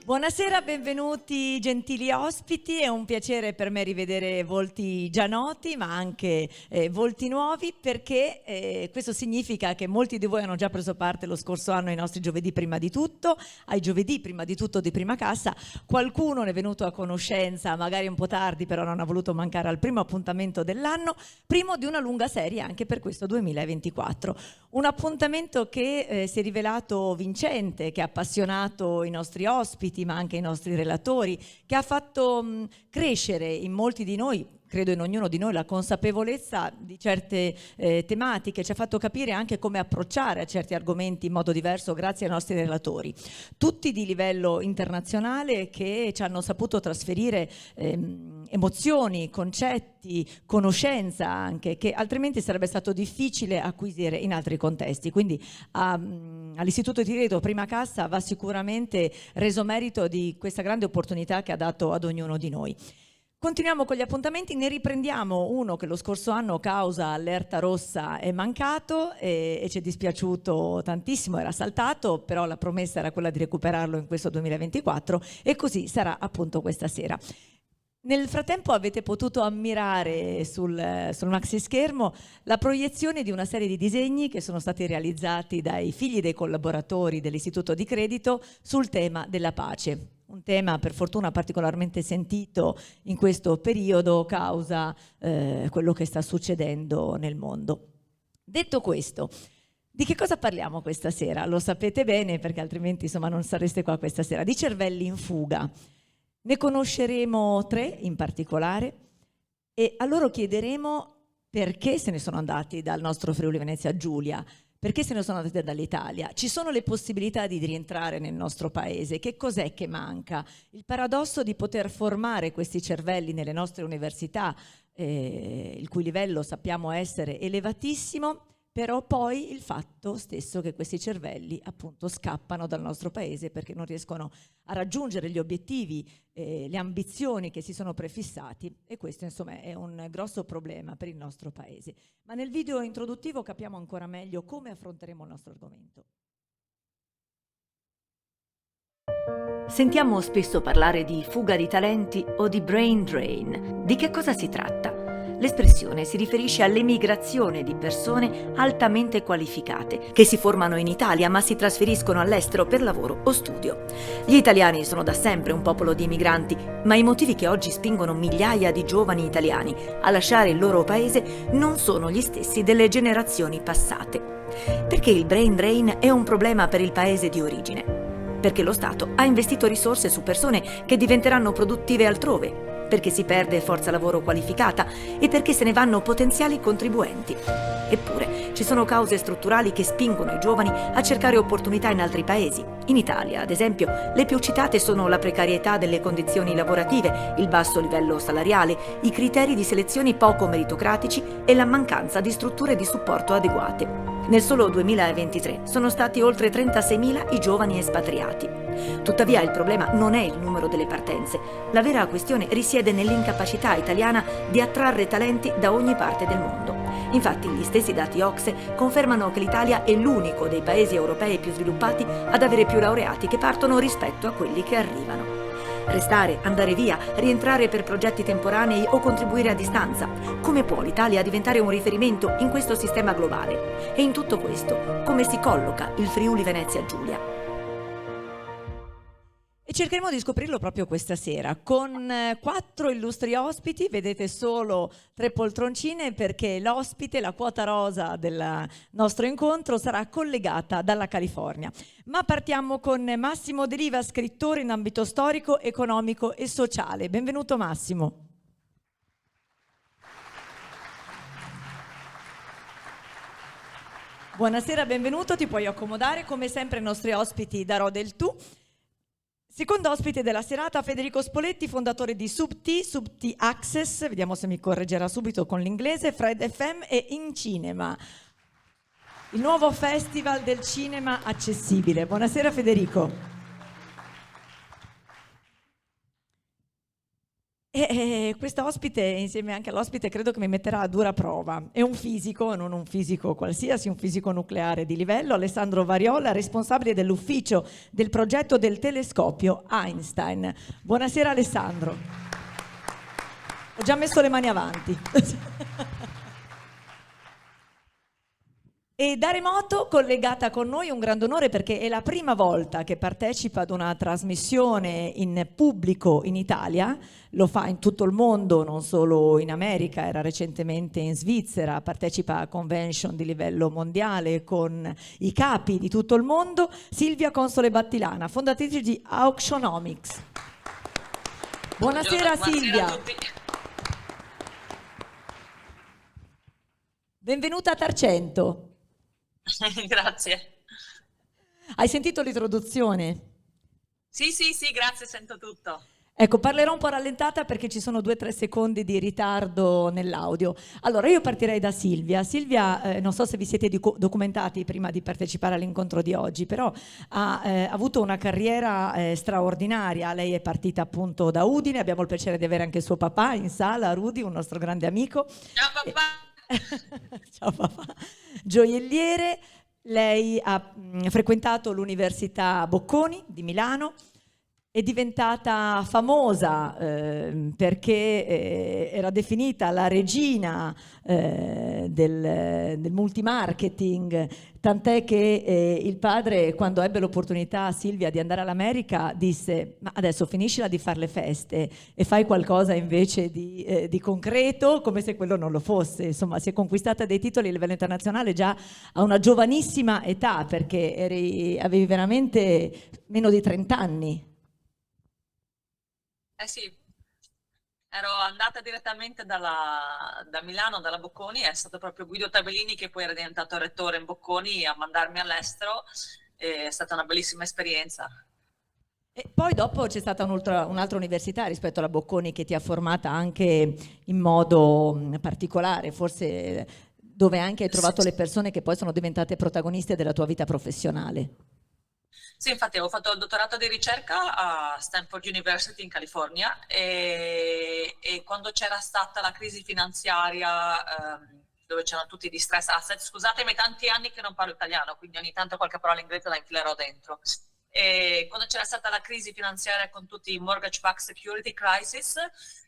Buonasera, benvenuti gentili ospiti, è un piacere per me rivedere volti già noti ma anche volti nuovi, perché questo significa che molti di voi hanno già preso parte lo scorso anno ai nostri giovedì prima di tutto, ai giovedì prima di tutto di Prima Cassa. Qualcuno ne è venuto a conoscenza magari un po' tardi, però non ha voluto mancare al primo appuntamento dell'anno, primo di una lunga serie anche per questo 2024. Un appuntamento che si è rivelato vincente, che ha appassionato i nostri ospiti ma anche i nostri relatori, che ha fatto crescere in molti di noi, credo in ognuno di noi, la consapevolezza di certe tematiche, ci ha fatto capire anche come approcciare a certi argomenti in modo diverso grazie ai nostri relatori, tutti di livello internazionale, che ci hanno saputo trasferire emozioni, concetti, conoscenza anche, che altrimenti sarebbe stato difficile acquisire in altri contesti. Quindi all'Istituto di Credito Prima Cassa va sicuramente reso merito di questa grande opportunità che ha dato ad ognuno di noi. Continuiamo con gli appuntamenti, ne riprendiamo uno che lo scorso anno, causa allerta rossa, è mancato e ci è dispiaciuto tantissimo, era saltato, però la promessa era quella di recuperarlo in questo 2024 e così sarà appunto questa sera. Nel frattempo avete potuto ammirare sul maxi schermo la proiezione di una serie di disegni che sono stati realizzati dai figli dei collaboratori dell'Istituto di Credito sul tema della pace. Un tema per fortuna particolarmente sentito in questo periodo causa quello che sta succedendo nel mondo. Detto questo, di che cosa parliamo questa sera? Lo sapete bene, perché altrimenti insomma non sareste qua questa sera. Di cervelli in fuga. Ne conosceremo 3 in particolare e a loro chiederemo perché se ne sono andati dal nostro Friuli Venezia Giulia, perché se ne sono andati dall'Italia. Ci sono le possibilità di rientrare nel nostro paese? Che cos'è che manca? Il paradosso di poter formare questi cervelli nelle nostre università, il cui livello sappiamo essere elevatissimo, però poi il fatto stesso che questi cervelli appunto scappano dal nostro paese perché non riescono a raggiungere gli obiettivi, le ambizioni che si sono prefissati, e questo insomma è un grosso problema per il nostro paese. Ma nel video introduttivo capiamo ancora meglio come affronteremo il nostro argomento. Sentiamo spesso parlare di fuga di talenti o di brain drain. Di che cosa si tratta? L'espressione si riferisce all'emigrazione di persone altamente qualificate che si formano in Italia ma si trasferiscono all'estero per lavoro o studio. Gli italiani sono da sempre un popolo di emigranti, ma i motivi che oggi spingono migliaia di giovani italiani a lasciare il loro paese non sono gli stessi delle generazioni passate. Perché il brain drain è un problema per il paese di origine? Perché lo Stato ha investito risorse su persone che diventeranno produttive altrove, perché si perde forza lavoro qualificata e perché se ne vanno potenziali contribuenti. Eppure ci sono cause strutturali che spingono i giovani a cercare opportunità in altri paesi. In Italia, ad esempio, le più citate sono la precarietà delle condizioni lavorative, il basso livello salariale, i criteri di selezione poco meritocratici e la mancanza di strutture di supporto adeguate. Nel solo 2023 sono stati oltre 36.000 i giovani espatriati. Tuttavia il problema non è il numero delle partenze. La vera questione risiede nell'incapacità italiana di attrarre talenti da ogni parte del mondo. Infatti gli stessi dati OCSE confermano che l'Italia è l'unico dei paesi europei più sviluppati ad avere più laureati che partono rispetto a quelli che arrivano. Restare, andare via, rientrare per progetti temporanei o contribuire a distanza. Come può l'Italia diventare un riferimento in questo sistema globale? E in tutto questo, come si colloca il Friuli Venezia Giulia? E cercheremo di scoprirlo proprio questa sera con 4 illustri ospiti. Vedete solo 3 poltroncine perché l'ospite, la quota rosa del nostro incontro, sarà collegata dalla California. Ma partiamo con Massimo De Riva, scrittore in ambito storico, economico e sociale. Benvenuto Massimo. Buonasera, benvenuto, ti puoi accomodare. Come sempre ai nostri ospiti darò del tu. Secondo ospite della serata, Federico Spoletti, fondatore di Sub-T Access, vediamo se mi correggerà subito con l'inglese, Fred FM e In Cinema, il nuovo festival del cinema accessibile. Buonasera Federico. Questa ospite, insieme anche all'ospite, credo che mi metterà a dura prova. È un fisico, non un fisico qualsiasi, un fisico nucleare di livello, Alessandro Variola, responsabile dell'ufficio del progetto del telescopio Einstein. Buonasera Alessandro. Ho già messo le mani avanti. E da remoto collegata con noi un grande onore perché è la prima volta che partecipa ad una trasmissione in pubblico in Italia, lo fa in tutto il mondo, non solo in America, era recentemente in Svizzera, partecipa a convention di livello mondiale con i capi di tutto il mondo, Silvia Console Battilana, fondatrice di Auctionomics. Buonasera Silvia. A tutti. Benvenuta a Tarcento. Grazie. Hai sentito l'introduzione? Sì, grazie, sento tutto. Ecco, parlerò un po' rallentata perché ci sono 2 o 3 secondi di ritardo nell'audio. Allora, io partirei da Silvia. Silvia, non so se vi siete documentati prima di partecipare all'incontro di oggi, però ha avuto una carriera straordinaria. Lei è partita appunto da Udine, abbiamo il piacere di avere anche suo papà in sala, Rudy, un nostro grande amico. Ciao papà! Ciao papà. Gioielliere, lei ha frequentato l'Università Bocconi di Milano, è diventata famosa perché era definita la regina del multimarketing, tant'è che il padre, quando ebbe l'opportunità, Silvia, di andare all'America, disse: ma adesso finiscila di fare le feste e fai qualcosa invece di concreto, come se quello non lo fosse. Insomma, si è conquistata dei titoli a livello internazionale già a una giovanissima età, perché avevi veramente meno di 30 anni. Sì, ero andata direttamente da Milano, dalla Bocconi, è stato proprio Guido Tabellini, che poi era diventato rettore in Bocconi, a mandarmi all'estero, è stata una bellissima esperienza. E poi dopo c'è stata un'altra università rispetto alla Bocconi che ti ha formata anche in modo particolare, forse dove anche hai trovato le persone che poi sono diventate protagoniste della tua vita professionale. Sì, infatti avevo fatto il dottorato di ricerca a Stanford University in California e quando c'era stata la crisi finanziaria, dove c'erano tutti i distress asset, scusatemi, tanti anni che non parlo italiano, quindi ogni tanto qualche parola inglese la infilerò dentro. E quando c'era stata la crisi finanziaria con tutti i mortgage-backed security crisis,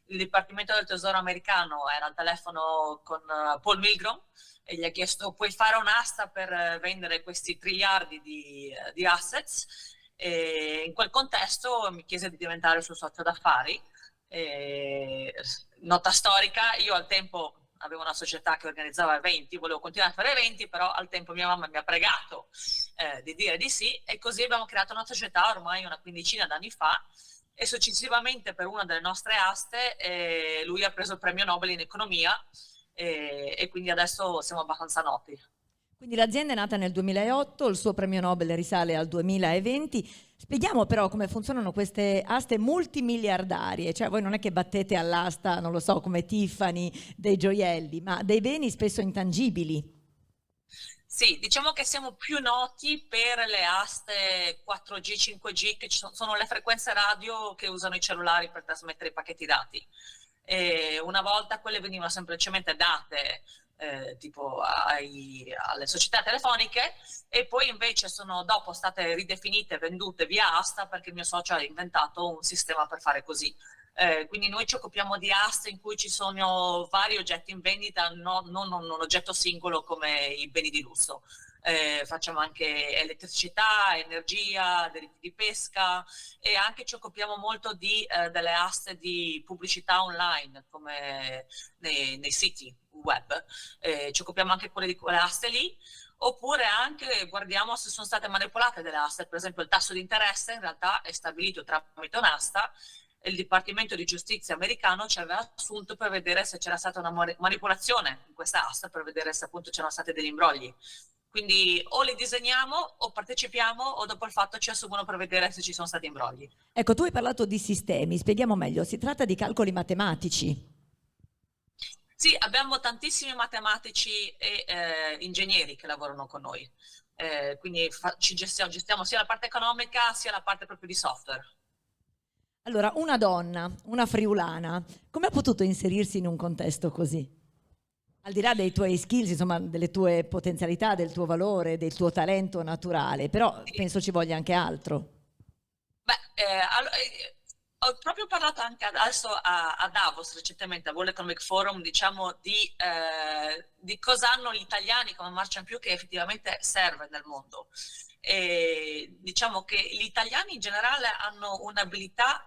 il Dipartimento del Tesoro americano era al telefono con Paul Milgrom e gli ha chiesto: puoi fare un'asta per vendere questi triliardi di assets? E in quel contesto mi chiese di diventare il suo socio d'affari. Nota storica, io al tempo avevo una società che organizzava eventi, volevo continuare a fare eventi, però al tempo mia mamma mi ha pregato di dire di sì, e così abbiamo creato una società ormai una quindicina d'anni fa, e successivamente per una delle nostre aste lui ha preso il premio Nobel in economia, e quindi adesso siamo abbastanza noti. Quindi l'azienda è nata nel 2008, il suo premio Nobel risale al 2020. Spieghiamo però come funzionano queste aste multimiliardarie, cioè voi non è che battete all'asta, non lo so, come Tiffany, dei gioielli, ma dei beni spesso intangibili. Sì, diciamo che siamo più noti per le aste 4G, 5G, che sono le frequenze radio che usano i cellulari per trasmettere i pacchetti dati. E una volta quelle venivano semplicemente date tipo alle società telefoniche, e poi invece sono dopo state ridefinite, vendute via asta, perché il mio socio ha inventato un sistema per fare così. Quindi noi ci occupiamo di aste in cui ci sono vari oggetti in vendita, non un oggetto singolo come i beni di lusso. Facciamo anche elettricità, energia, diritti di pesca, e anche ci occupiamo molto delle aste di pubblicità online, come nei siti web. Ci occupiamo anche di quelle aste lì, oppure anche guardiamo se sono state manipolate delle aste. Per esempio il tasso di interesse in realtà è stabilito tramite un'asta, e il Dipartimento di Giustizia americano ci aveva assunto per vedere se c'era stata una manipolazione in questa asta, per vedere se appunto c'erano stati degli imbrogli. Quindi o li disegniamo o partecipiamo, o dopo il fatto ci assumono per vedere se ci sono stati imbrogli. Ecco, tu hai parlato di sistemi, spieghiamo meglio, si tratta di calcoli matematici. Sì, abbiamo tantissimi matematici e ingegneri che lavorano con noi, quindi gestiamo sia la parte economica sia la parte proprio di software. Allora, una donna, una friulana, come ha potuto inserirsi in un contesto così? Al di là dei tuoi skills, insomma, delle tue potenzialità, del tuo valore, del tuo talento naturale, però penso ci voglia anche altro. Beh, ho proprio parlato anche adesso a Davos recentemente, al World Economic Forum, diciamo, di cosa hanno gli italiani come marcia in più che effettivamente serve nel mondo. E diciamo che gli italiani in generale hanno un'abilità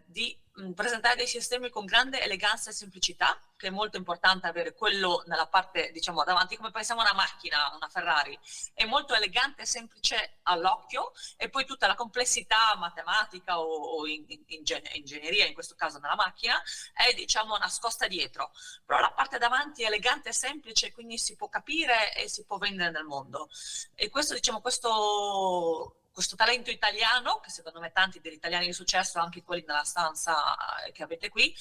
di presentare dei sistemi con grande eleganza e semplicità, che è molto importante avere quello nella parte, diciamo, davanti, come pensiamo a una macchina, una Ferrari, è molto elegante e semplice all'occhio, e poi tutta la complessità matematica o ingegneria, in questo caso nella macchina, è, diciamo, nascosta dietro. Però la parte davanti è elegante e semplice, quindi si può capire e si può vendere nel mondo. E questo, diciamo, questo talento italiano, che secondo me tanti degli italiani di successo, anche quelli nella stanza che avete qui,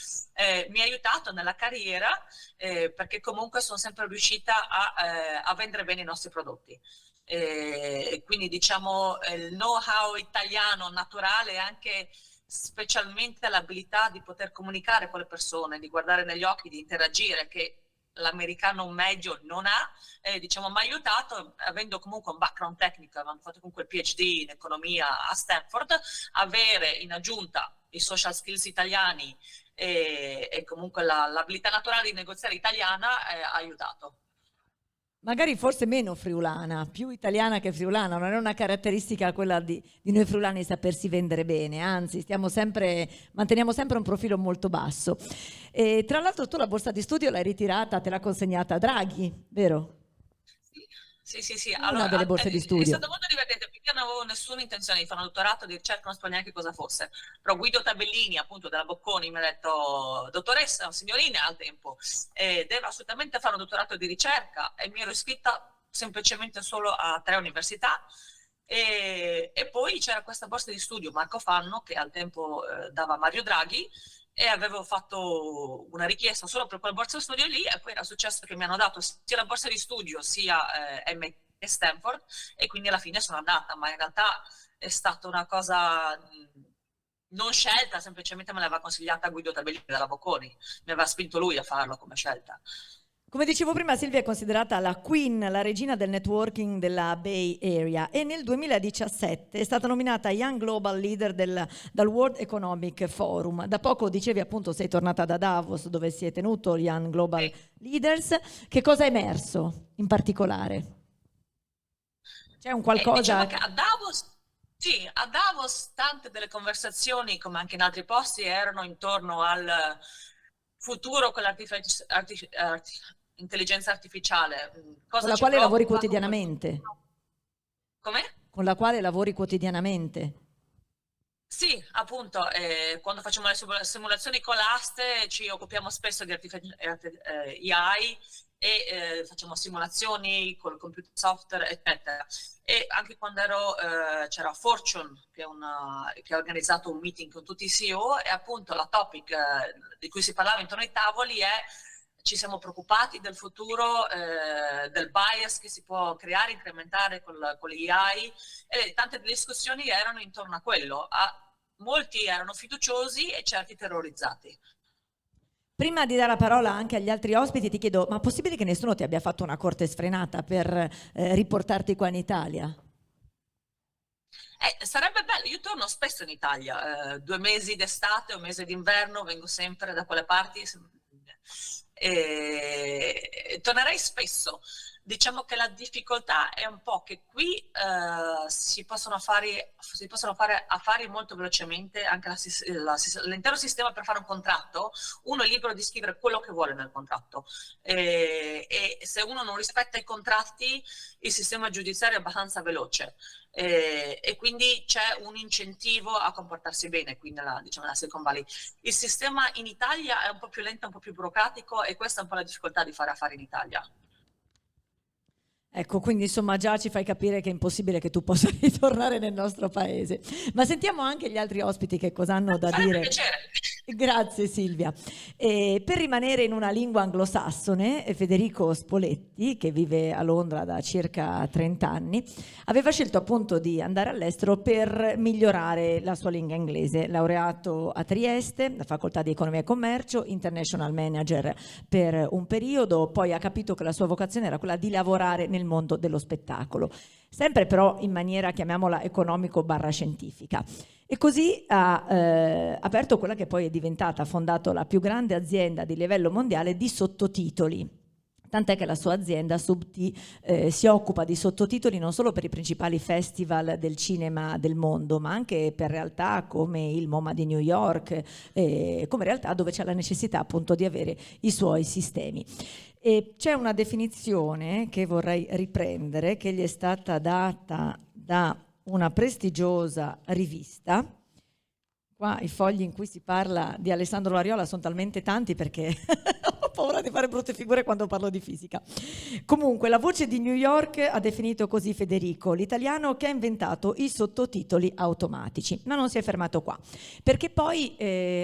mi ha aiutato nella carriera, perché comunque sono sempre riuscita a vendere bene i nostri prodotti. Quindi diciamo il know-how italiano naturale, anche specialmente l'abilità di poter comunicare con le persone, di guardare negli occhi, di interagire, che l'americano medio non ha, diciamo, mi ha aiutato, avendo comunque un background tecnico, avevamo fatto comunque il PhD in economia a Stanford, avere in aggiunta i social skills italiani e comunque l'abilità naturale di negoziare italiana ha aiutato. Magari forse meno friulana, più italiana che friulana, non è una caratteristica quella di noi friulani sapersi vendere bene, anzi manteniamo sempre un profilo molto basso. E, tra l'altro tu la borsa di studio l'hai ritirata, te l'ha consegnata Draghi, vero? Sì. Una Allora, delle borse di è studio. stato molto divertente perché io non avevo nessuna intenzione di fare un dottorato di ricerca, non so neanche cosa fosse. Però Guido Tabellini, appunto, della Bocconi, mi ha detto: dottoressa, signorina, al tempo, deve assolutamente fare un dottorato di ricerca, e mi ero iscritta semplicemente solo a 3 università. E poi c'era questa borsa di studio Marco Fanno, che al tempo dava Mario Draghi, e avevo fatto una richiesta solo per quella borsa di studio lì, e poi era successo che mi hanno dato sia la borsa di studio sia MIT e Stanford, e quindi alla fine sono andata, ma in realtà è stata una cosa non scelta, semplicemente me l'aveva consigliata Guido Tabellini della Bocconi, mi aveva spinto lui a farlo come scelta. Come dicevo prima, Silvia è considerata la queen, la regina del networking della Bay Area, e nel 2017 è stata nominata Young Global Leader dal World Economic Forum. Da poco, dicevi, appunto, sei tornata da Davos, dove si è tenuto Young Global Leaders. Che cosa è emerso in particolare? C'è un qualcosa... Diciamo che a Davos tante delle conversazioni, come anche in altri posti, erano intorno al futuro con l'intelligenza artificiale. Con la quale lavori quotidianamente. Come? Con la quale lavori quotidianamente. Sì, appunto, quando facciamo le simulazioni con l'Aste ci occupiamo spesso di AI, e facciamo simulazioni col computer software, eccetera. E anche quando c'era Fortune, che ha organizzato un meeting con tutti i CEO, e appunto la topic di cui si parlava intorno ai tavoli è: ci siamo preoccupati del futuro, del bias che si può creare, incrementare con l'AI, e tante delle discussioni erano intorno a quello. Molti erano fiduciosi e certi terrorizzati. Prima di dare la parola anche agli altri ospiti, ti chiedo: ma è possibile che nessuno ti abbia fatto una corte sfrenata per riportarti qua in Italia? Sarebbe bello, io torno spesso in Italia, 2 mesi d'estate, 1 mese d'inverno, vengo sempre da quelle parti, tornerei spesso. Diciamo che la difficoltà è un po' che qui si possono fare affari molto velocemente, anche l'intero sistema per fare un contratto, uno è libero di scrivere quello che vuole nel contratto, e se uno non rispetta i contratti, il sistema giudiziario è abbastanza veloce, e quindi c'è un incentivo a comportarsi bene qui nella Silicon Valley. Il sistema in Italia è un po' più lento, un po' più burocratico, e questa è un po' la difficoltà di fare affari in Italia. Ecco, quindi insomma già ci fai capire che è impossibile che tu possa ritornare nel nostro paese. Ma sentiamo anche gli altri ospiti che cosa hanno da dire. Piacere. Grazie Silvia. Per rimanere in una lingua anglosassone, Federico Spoletti, che vive a Londra da circa 30 anni, aveva scelto appunto di andare all'estero per migliorare la sua lingua inglese. Laureato a Trieste, la facoltà di Economia e Commercio, International Manager per un periodo, poi ha capito che la sua vocazione era quella di lavorare nel mondo dello spettacolo, sempre però in maniera, chiamiamola, economico-scientifica. E così ha aperto quella che poi è diventata, ha fondato la più grande azienda di livello mondiale di sottotitoli. Tant'è che la sua azienda, Subti, si occupa di sottotitoli non solo per i principali festival del cinema del mondo, ma anche per realtà come il MoMA di New York, come realtà dove c'è la necessità appunto di avere i suoi sistemi. E c'è una definizione che vorrei riprendere, che gli è stata data da una prestigiosa rivista. Qua i fogli in cui si parla di Alessandro Variola sono talmente tanti perché ho paura di fare brutte figure quando parlo di fisica. Comunque, la Voce di New York ha definito così Federico, l'italiano che ha inventato i sottotitoli automatici, ma non si è fermato qua, perché poi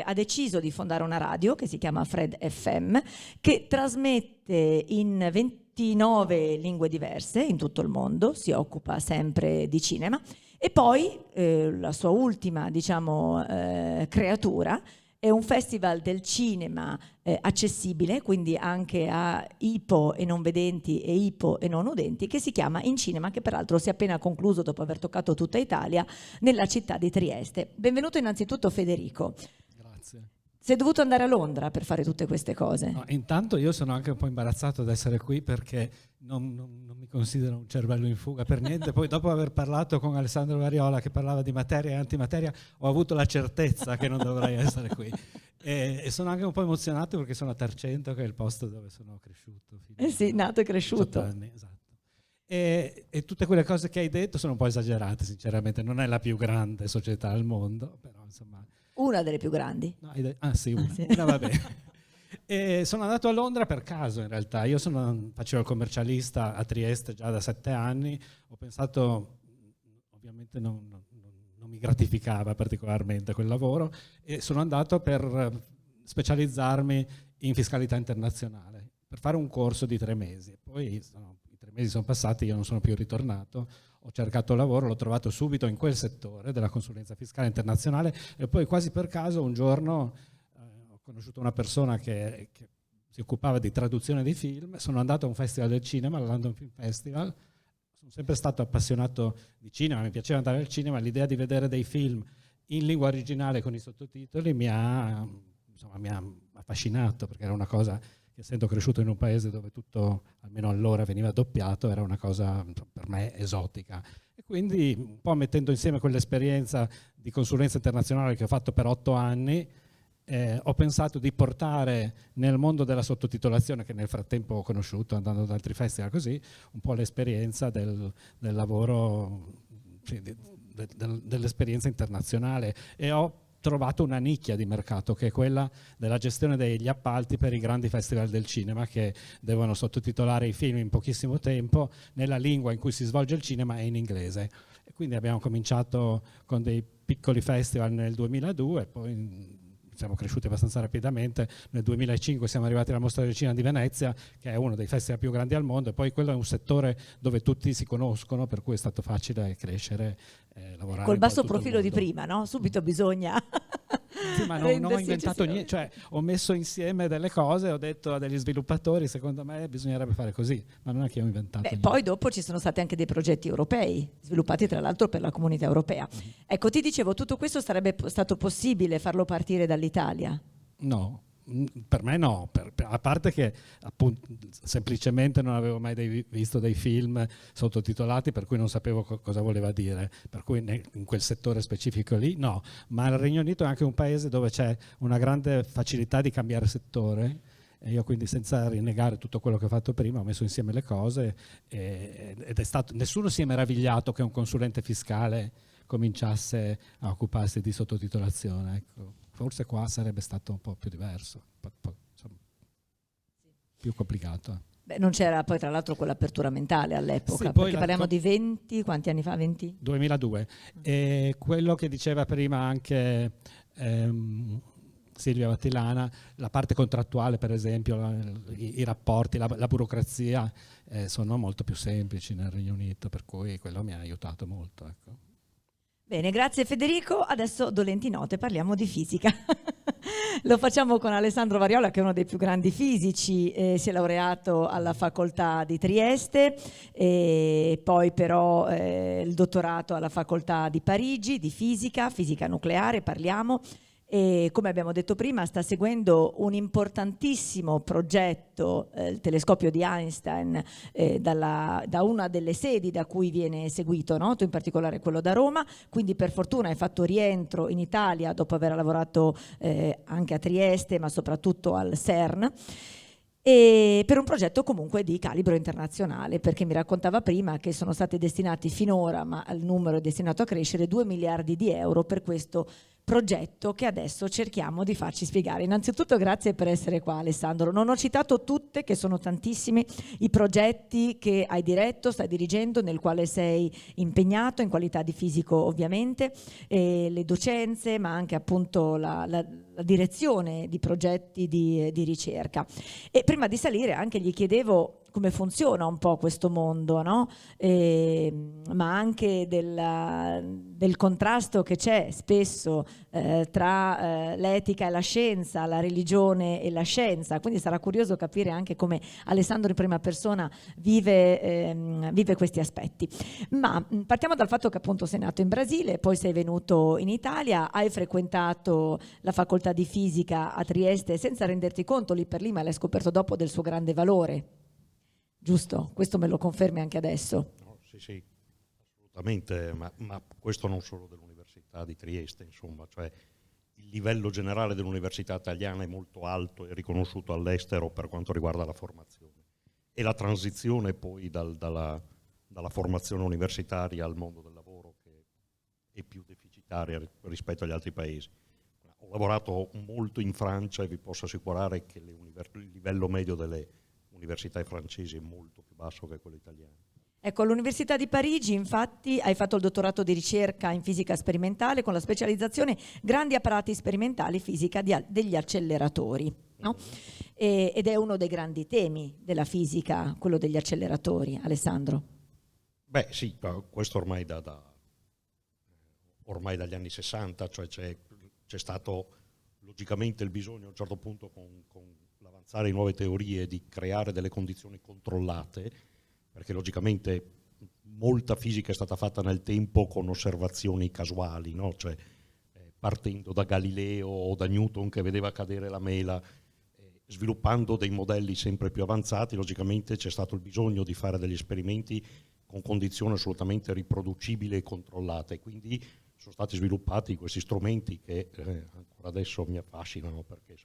ha deciso di fondare una radio che si chiama Fred FM, che trasmette in 29 lingue diverse in tutto il mondo, si occupa sempre di cinema. E poi la sua ultima, diciamo, creatura è un festival del cinema accessibile, quindi anche a ipo e non vedenti e ipo e non udenti, che si chiama In Cinema, che peraltro si è appena concluso dopo aver toccato tutta Italia nella città di Trieste. Benvenuto innanzitutto Federico. Grazie. Sei dovuto andare a Londra per fare tutte queste cose. No, intanto io sono anche un po' imbarazzato ad essere qui perché non mi considero un cervello in fuga per niente. Poi dopo aver parlato con Alessandro Variola che parlava di materia e antimateria ho avuto la certezza che non dovrei essere qui. E sono anche un po' emozionato perché sono a Tarcento, che è il posto dove sono cresciuto. Sì, nato e cresciuto. 18 anni, esatto. E tutte quelle cose che hai detto sono un po' esagerate, sinceramente. Non è la più grande società al mondo, però insomma... Una delle più grandi. No, sì, una. Sì. Una va bene. E sono andato a Londra per caso in realtà. Io facevo il commercialista a Trieste già da 7 anni. Ho pensato, ovviamente non mi gratificava particolarmente quel lavoro, e sono andato per specializzarmi in fiscalità internazionale, per fare un corso di 3 mesi. Poi i 3 mesi sono passati, io non sono più ritornato. Ho cercato lavoro, l'ho trovato subito in quel settore della consulenza fiscale internazionale e poi quasi per caso un giorno ho conosciuto una persona che si occupava di traduzione di film. Sono andato a un festival del cinema, al London Film Festival. Sono sempre stato appassionato di cinema, mi piaceva andare al cinema, l'idea di vedere dei film in lingua originale con i sottotitoli mi ha affascinato, perché era una cosa che, essendo cresciuto in un paese dove tutto, almeno allora, veniva doppiato, era una cosa per me esotica. E quindi, un po' mettendo insieme quell'esperienza di consulenza internazionale che ho fatto per 8 anni, ho pensato di portare nel mondo della sottotitolazione, che nel frattempo ho conosciuto andando ad altri festival così, un po' l'esperienza del lavoro, dell'esperienza internazionale, e ho trovato una nicchia di mercato che è quella della gestione degli appalti per i grandi festival del cinema, che devono sottotitolare i film in pochissimo tempo nella lingua in cui si svolge il cinema e in inglese. E quindi abbiamo cominciato con dei piccoli festival nel 2002, poi siamo cresciuti abbastanza rapidamente. Nel 2005 siamo arrivati alla Mostra del Cinema di Venezia, che è uno dei festival più grandi al mondo, e poi quello è un settore dove tutti si conoscono, per cui è stato facile crescere, lavorare col basso tutto il profilo di mondo. prima, no? Subito bisogna Sì, ma non ho inventato niente, cioè ho messo insieme delle cose, ho detto a degli sviluppatori secondo me bisognerebbe fare così, ma non è che ho inventato niente. Poi dopo ci sono stati anche dei progetti europei, sviluppati tra l'altro per la comunità europea. Ecco, ti dicevo, tutto questo sarebbe stato possibile farlo partire dall'Italia? No, per me no, a parte che appunto semplicemente non avevo mai visto dei film sottotitolati, per cui non sapevo cosa voleva dire, per cui in quel settore specifico lì no, ma il Regno Unito è anche un paese dove c'è una grande facilità di cambiare settore, e io quindi, senza rinnegare tutto quello che ho fatto prima, ho messo insieme le cose ed è stato, nessuno si è meravigliato che un consulente fiscale cominciasse a occuparsi di sottotitolazione, ecco. Forse qua sarebbe stato un po' più diverso, insomma, più complicato. Beh, non c'era poi tra l'altro quell'apertura mentale all'epoca, Sì, perché parliamo di 20, quanti anni fa? 20? 2002. E quello che diceva prima anche Silvia Vattilana, la parte contrattuale per esempio, i rapporti, la burocrazia sono molto più semplici nel Regno Unito, per cui quello mi ha aiutato molto. Ecco. Bene, grazie Federico. Adesso dolenti note, parliamo di fisica. Lo facciamo con Alessandro Variola, che è uno dei più grandi fisici, si è laureato alla facoltà di Trieste, e poi però il dottorato alla facoltà di Parigi di fisica nucleare, parliamo. E come abbiamo detto prima sta seguendo un importantissimo progetto, il telescopio di Einstein, da una delle sedi da cui viene seguito, no? Tu in particolare quello da Roma, quindi per fortuna hai fatto rientro in Italia dopo aver lavorato anche a Trieste ma soprattutto al CERN, e per un progetto comunque di calibro internazionale, perché mi raccontava prima che sono stati destinati finora, ma il numero è destinato a crescere, 2 miliardi di euro per questo progetto che adesso cerchiamo di farci spiegare. Innanzitutto grazie per essere qua Alessandro. Non ho citato tutte, che sono tantissimi, i progetti che hai diretto, stai dirigendo, nel quale sei impegnato in qualità di fisico ovviamente, le docenze ma anche appunto la direzione di progetti di ricerca. E prima di salire anche gli chiedevo come funziona un po' questo mondo, no? Ma anche del contrasto che c'è spesso tra l'etica e la scienza, la religione e la scienza, quindi sarà curioso capire anche come Alessandro in prima persona vive questi aspetti. Ma partiamo dal fatto che appunto sei nato in Brasile, poi sei venuto in Italia, hai frequentato la facoltà di fisica a Trieste senza renderti conto lì per lì, ma l'hai scoperto dopo del suo grande valore. Giusto? Questo me lo confermi anche adesso? No, sì, assolutamente, ma questo non solo dell'Università di Trieste, insomma, cioè il livello generale dell'università italiana è molto alto e riconosciuto all'estero per quanto riguarda la formazione. E la transizione poi dalla formazione universitaria al mondo del lavoro, che è più deficitaria rispetto agli altri paesi. Ho lavorato molto in Francia e vi posso assicurare che il livello medio delle università francesi è molto più basso che quello italiano. Ecco, all'Università di Parigi infatti hai fatto il dottorato di ricerca in fisica sperimentale con la specializzazione grandi apparati sperimentali fisica degli acceleratori, no? Ed è uno dei grandi temi della fisica, quello degli acceleratori, Alessandro. Beh sì, questo ormai dagli anni 60, cioè c'è stato logicamente il bisogno a un certo punto con l'avanzare di nuove teorie di creare delle condizioni controllate, perché logicamente molta fisica è stata fatta nel tempo con osservazioni casuali, no? Cioè, partendo da Galileo o da Newton che vedeva cadere la mela, sviluppando dei modelli sempre più avanzati, logicamente c'è stato il bisogno di fare degli esperimenti con condizioni assolutamente riproducibili e controllate, quindi sono stati sviluppati questi strumenti che ancora adesso mi affascinano, perché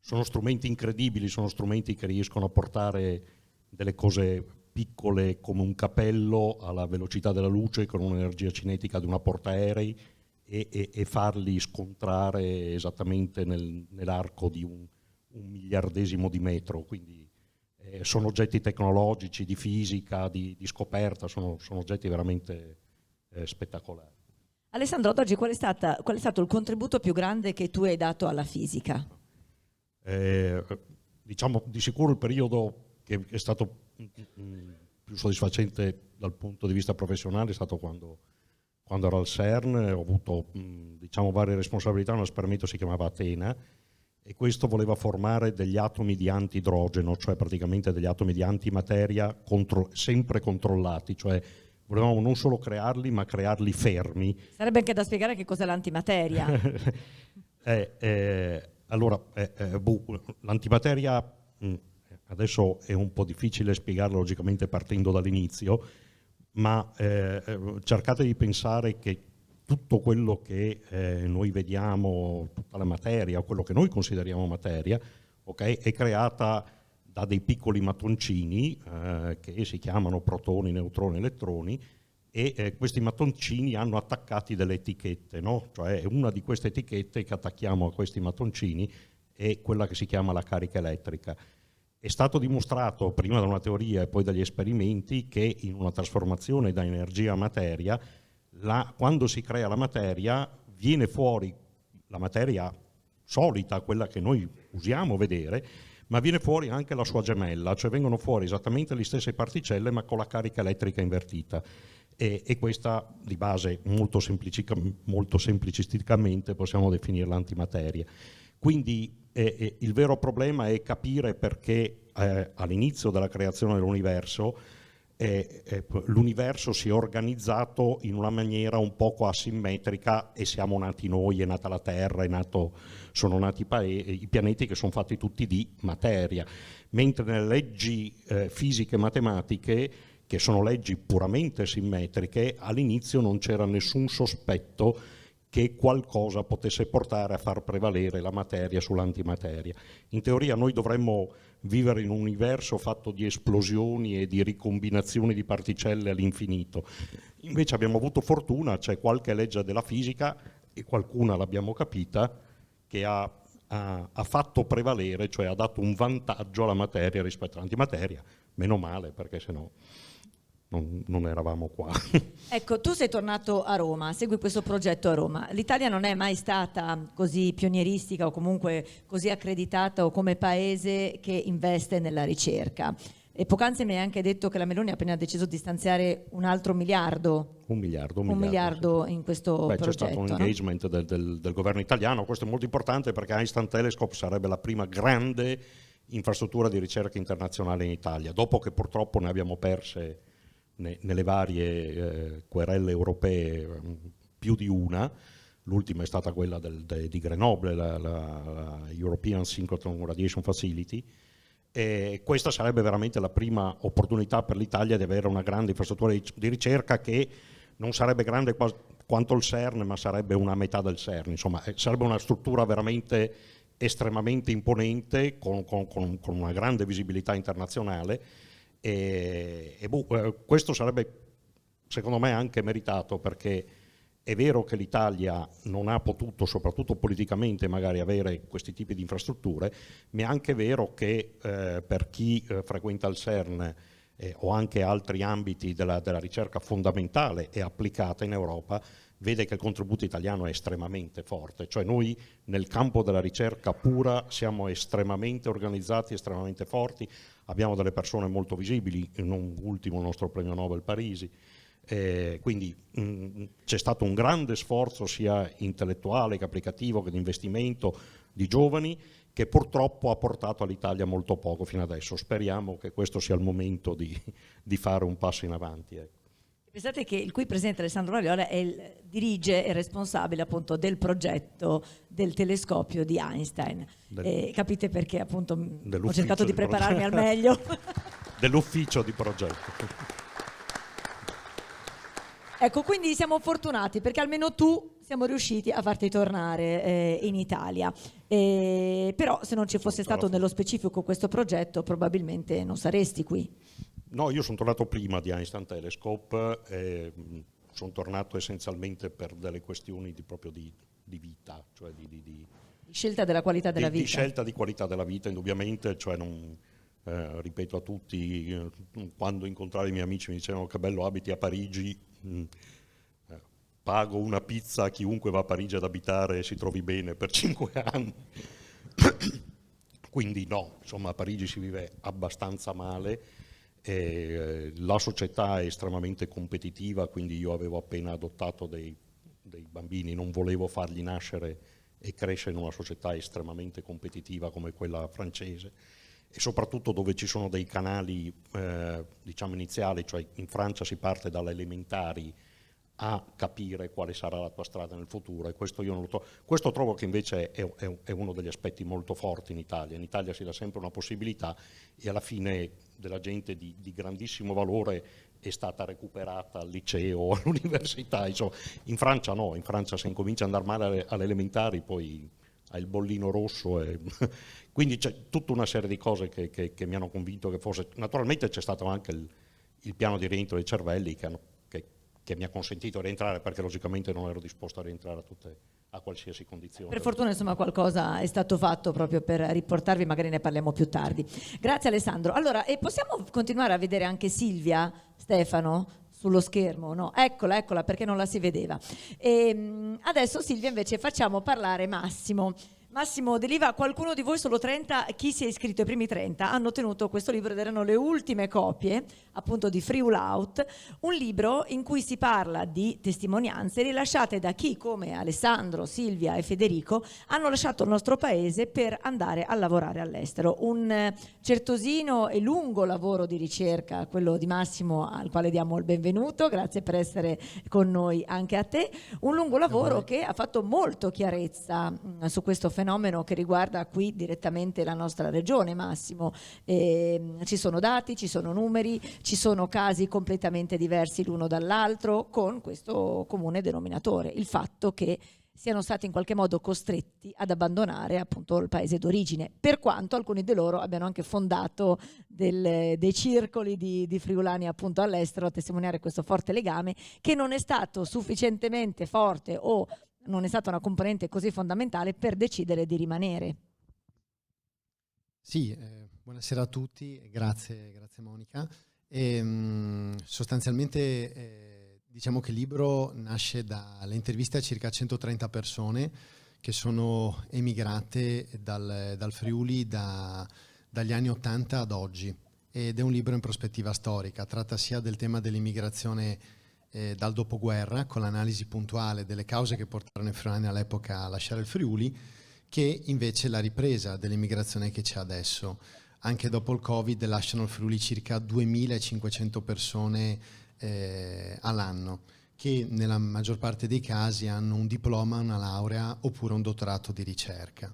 sono strumenti incredibili, sono strumenti che riescono a portare delle cose piccole come un capello alla velocità della luce con un'energia cinetica di una portaerei e farli scontrare esattamente nell'arco di un miliardesimo di metro. Quindi sono oggetti tecnologici, di fisica, di scoperta, sono oggetti veramente spettacolari. Alessandro, ad oggi qual è stato il contributo più grande che tu hai dato alla fisica? Diciamo di sicuro il periodo che è stato più soddisfacente dal punto di vista professionale è stato quando ero al CERN. Ho avuto diciamo varie responsabilità. Un esperimento si chiamava Athena e questo voleva formare degli atomi di antidrogeno, cioè praticamente degli atomi di antimateria sempre controllati, cioè volevamo non solo crearli ma crearli fermi. Sarebbe anche da spiegare che cos'è l'antimateria. Allora, l'antimateria adesso è un po' difficile spiegarlo logicamente partendo dall'inizio, ma cercate di pensare che tutto quello che noi vediamo, tutta la materia, quello che noi consideriamo materia, okay, è creata da dei piccoli mattoncini che si chiamano protoni, neutroni, elettroni, e questi mattoncini hanno attaccati delle etichette, no? Cioè una di queste etichette che attacchiamo a questi mattoncini è quella che si chiama la carica elettrica. È stato dimostrato prima da una teoria e poi dagli esperimenti che in una trasformazione da energia a materia, quando si crea la materia, viene fuori la materia solita, quella che noi usiamo vedere, ma viene fuori anche la sua gemella, cioè vengono fuori esattamente le stesse particelle ma con la carica elettrica invertita. E questa di base molto semplicisticamente possiamo definirla antimateria. Quindi il vero problema è capire perché all'inizio della creazione dell'universo l'universo si è organizzato in una maniera un poco asimmetrica e siamo nati noi, è nata la Terra, sono nati i pianeti che sono fatti tutti di materia, mentre nelle leggi fisiche e matematiche, che sono leggi puramente simmetriche, all'inizio non c'era nessun sospetto che qualcosa potesse portare a far prevalere la materia sull'antimateria. In teoria noi dovremmo vivere in un universo fatto di esplosioni e di ricombinazioni di particelle all'infinito. Invece abbiamo avuto fortuna, c'è qualche legge della fisica, e qualcuna l'abbiamo capita, che ha fatto prevalere, cioè ha dato un vantaggio alla materia rispetto all'antimateria. Meno male, perché sennò non eravamo qua. Ecco, tu sei tornato a Roma, segui questo progetto a Roma. L'Italia non è mai stata così pionieristica o comunque così accreditata o come paese che investe nella ricerca. E poc'anzi mi hai anche detto che la Meloni ha appena deciso di stanziare un altro miliardo. Un miliardo Sì. In questo progetto. C'è stato un engagement del governo italiano, questo è molto importante perché Einstein Telescope sarebbe la prima grande infrastruttura di ricerca internazionale in Italia, dopo che purtroppo ne abbiamo perse nelle varie querelle europee più di una. L'ultima è stata quella di Grenoble, la European Synchrotron Radiation Facility, e questa sarebbe veramente la prima opportunità per l'Italia di avere una grande infrastruttura di ricerca che non sarebbe grande quanto il CERN, ma sarebbe una metà del CERN, insomma sarebbe una struttura veramente estremamente imponente con una grande visibilità internazionale. Questo sarebbe secondo me anche meritato, perché è vero che l'Italia non ha potuto, soprattutto politicamente, magari avere questi tipi di infrastrutture, ma è anche vero che per chi frequenta il CERN o anche altri ambiti della ricerca fondamentale e applicata in Europa, vede che il contributo italiano è estremamente forte. Cioè noi nel campo della ricerca pura siamo estremamente organizzati, estremamente forti, abbiamo delle persone molto visibili, non ultimo il nostro premio Nobel Parisi, quindi c'è stato un grande sforzo sia intellettuale che applicativo che di investimento di giovani, che purtroppo ha portato all'Italia molto poco fino adesso. Speriamo che questo sia il momento di fare un passo in avanti. Pensate che il cui presidente Alessandro Mariola dirige e responsabile appunto del progetto del telescopio di Einstein. Capite perché appunto ho cercato di prepararmi al meglio. Dell'ufficio di progetto. Ecco, quindi siamo fortunati perché almeno tu siamo riusciti a farti tornare in Italia. Però se non ci fosse stato nello specifico questo progetto probabilmente non saresti qui. No, io sono tornato prima di Einstein Telescope, sono tornato essenzialmente per delle questioni proprio di vita, cioè di scelta della qualità della vita. Di scelta di qualità della vita, indubbiamente, cioè ripeto a tutti, quando incontravo i miei amici mi dicevano che bello abiti a Parigi, pago una pizza a chiunque va a Parigi ad abitare e si trovi bene per 5 anni. Quindi no, insomma a Parigi si vive abbastanza male. La società è estremamente competitiva, quindi io avevo appena adottato dei bambini, non volevo fargli nascere e crescere in una società estremamente competitiva come quella francese, e soprattutto dove ci sono dei canali diciamo iniziali, cioè in Francia si parte dalle elementari a capire quale sarà la tua strada nel futuro, e questo io non lo trovo. Questo trovo che invece è uno degli aspetti molto forti in Italia. In Italia si dà sempre una possibilità e alla fine della gente di grandissimo valore è stata recuperata al liceo o all'università. Insomma, in Francia no, in Francia se incomincia ad andare male alle elementari poi hai il bollino rosso quindi c'è tutta una serie di cose che mi hanno convinto che forse, naturalmente c'è stato anche il piano di rientro dei cervelli che mi ha consentito di rientrare, perché logicamente non ero disposto a rientrare a qualsiasi condizione. Per fortuna insomma qualcosa è stato fatto proprio per riportarvi, magari ne parliamo più tardi. Grazie Alessandro. Allora, e possiamo continuare a vedere anche Silvia, Stefano, sullo schermo? No? Eccola, perché non la si vedeva. Adesso Silvia invece facciamo parlare Massimo. Massimo D'Eliva, qualcuno di voi, solo 30, chi si è iscritto ai primi 30, hanno ottenuto questo libro ed erano le ultime copie appunto di Free Will Out, un libro in cui si parla di testimonianze rilasciate da chi come Alessandro, Silvia e Federico hanno lasciato il nostro paese per andare a lavorare all'estero. Un certosino e lungo lavoro di ricerca, quello di Massimo, al quale diamo il benvenuto, grazie per essere con noi anche a te, un lungo lavoro che ha fatto molto chiarezza su questo fenomeno che riguarda qui direttamente la nostra regione, Massimo. Ci sono dati, ci sono numeri, ci sono casi completamente diversi l'uno dall'altro, con questo comune denominatore, il fatto che siano stati in qualche modo costretti ad abbandonare appunto il paese d'origine, per quanto alcuni di loro abbiano anche fondato dei circoli di friulani appunto all'estero a testimoniare questo forte legame, che non è stato sufficientemente forte o non è stata una componente così fondamentale per decidere di rimanere. Sì, buonasera a tutti, grazie Monica. Sostanzialmente diciamo che il libro nasce dalle interviste a circa 130 persone che sono emigrate dal Friuli dagli anni 80 ad oggi, ed è un libro in prospettiva storica. Tratta sia del tema dell'immigrazione dal dopoguerra, con l'analisi puntuale delle cause che portarono i friulani all'epoca a lasciare il Friuli, che invece la ripresa dell'immigrazione che c'è adesso. Anche dopo il Covid lasciano il Friuli circa 2500 persone all'anno, che nella maggior parte dei casi hanno un diploma, una laurea oppure un dottorato di ricerca.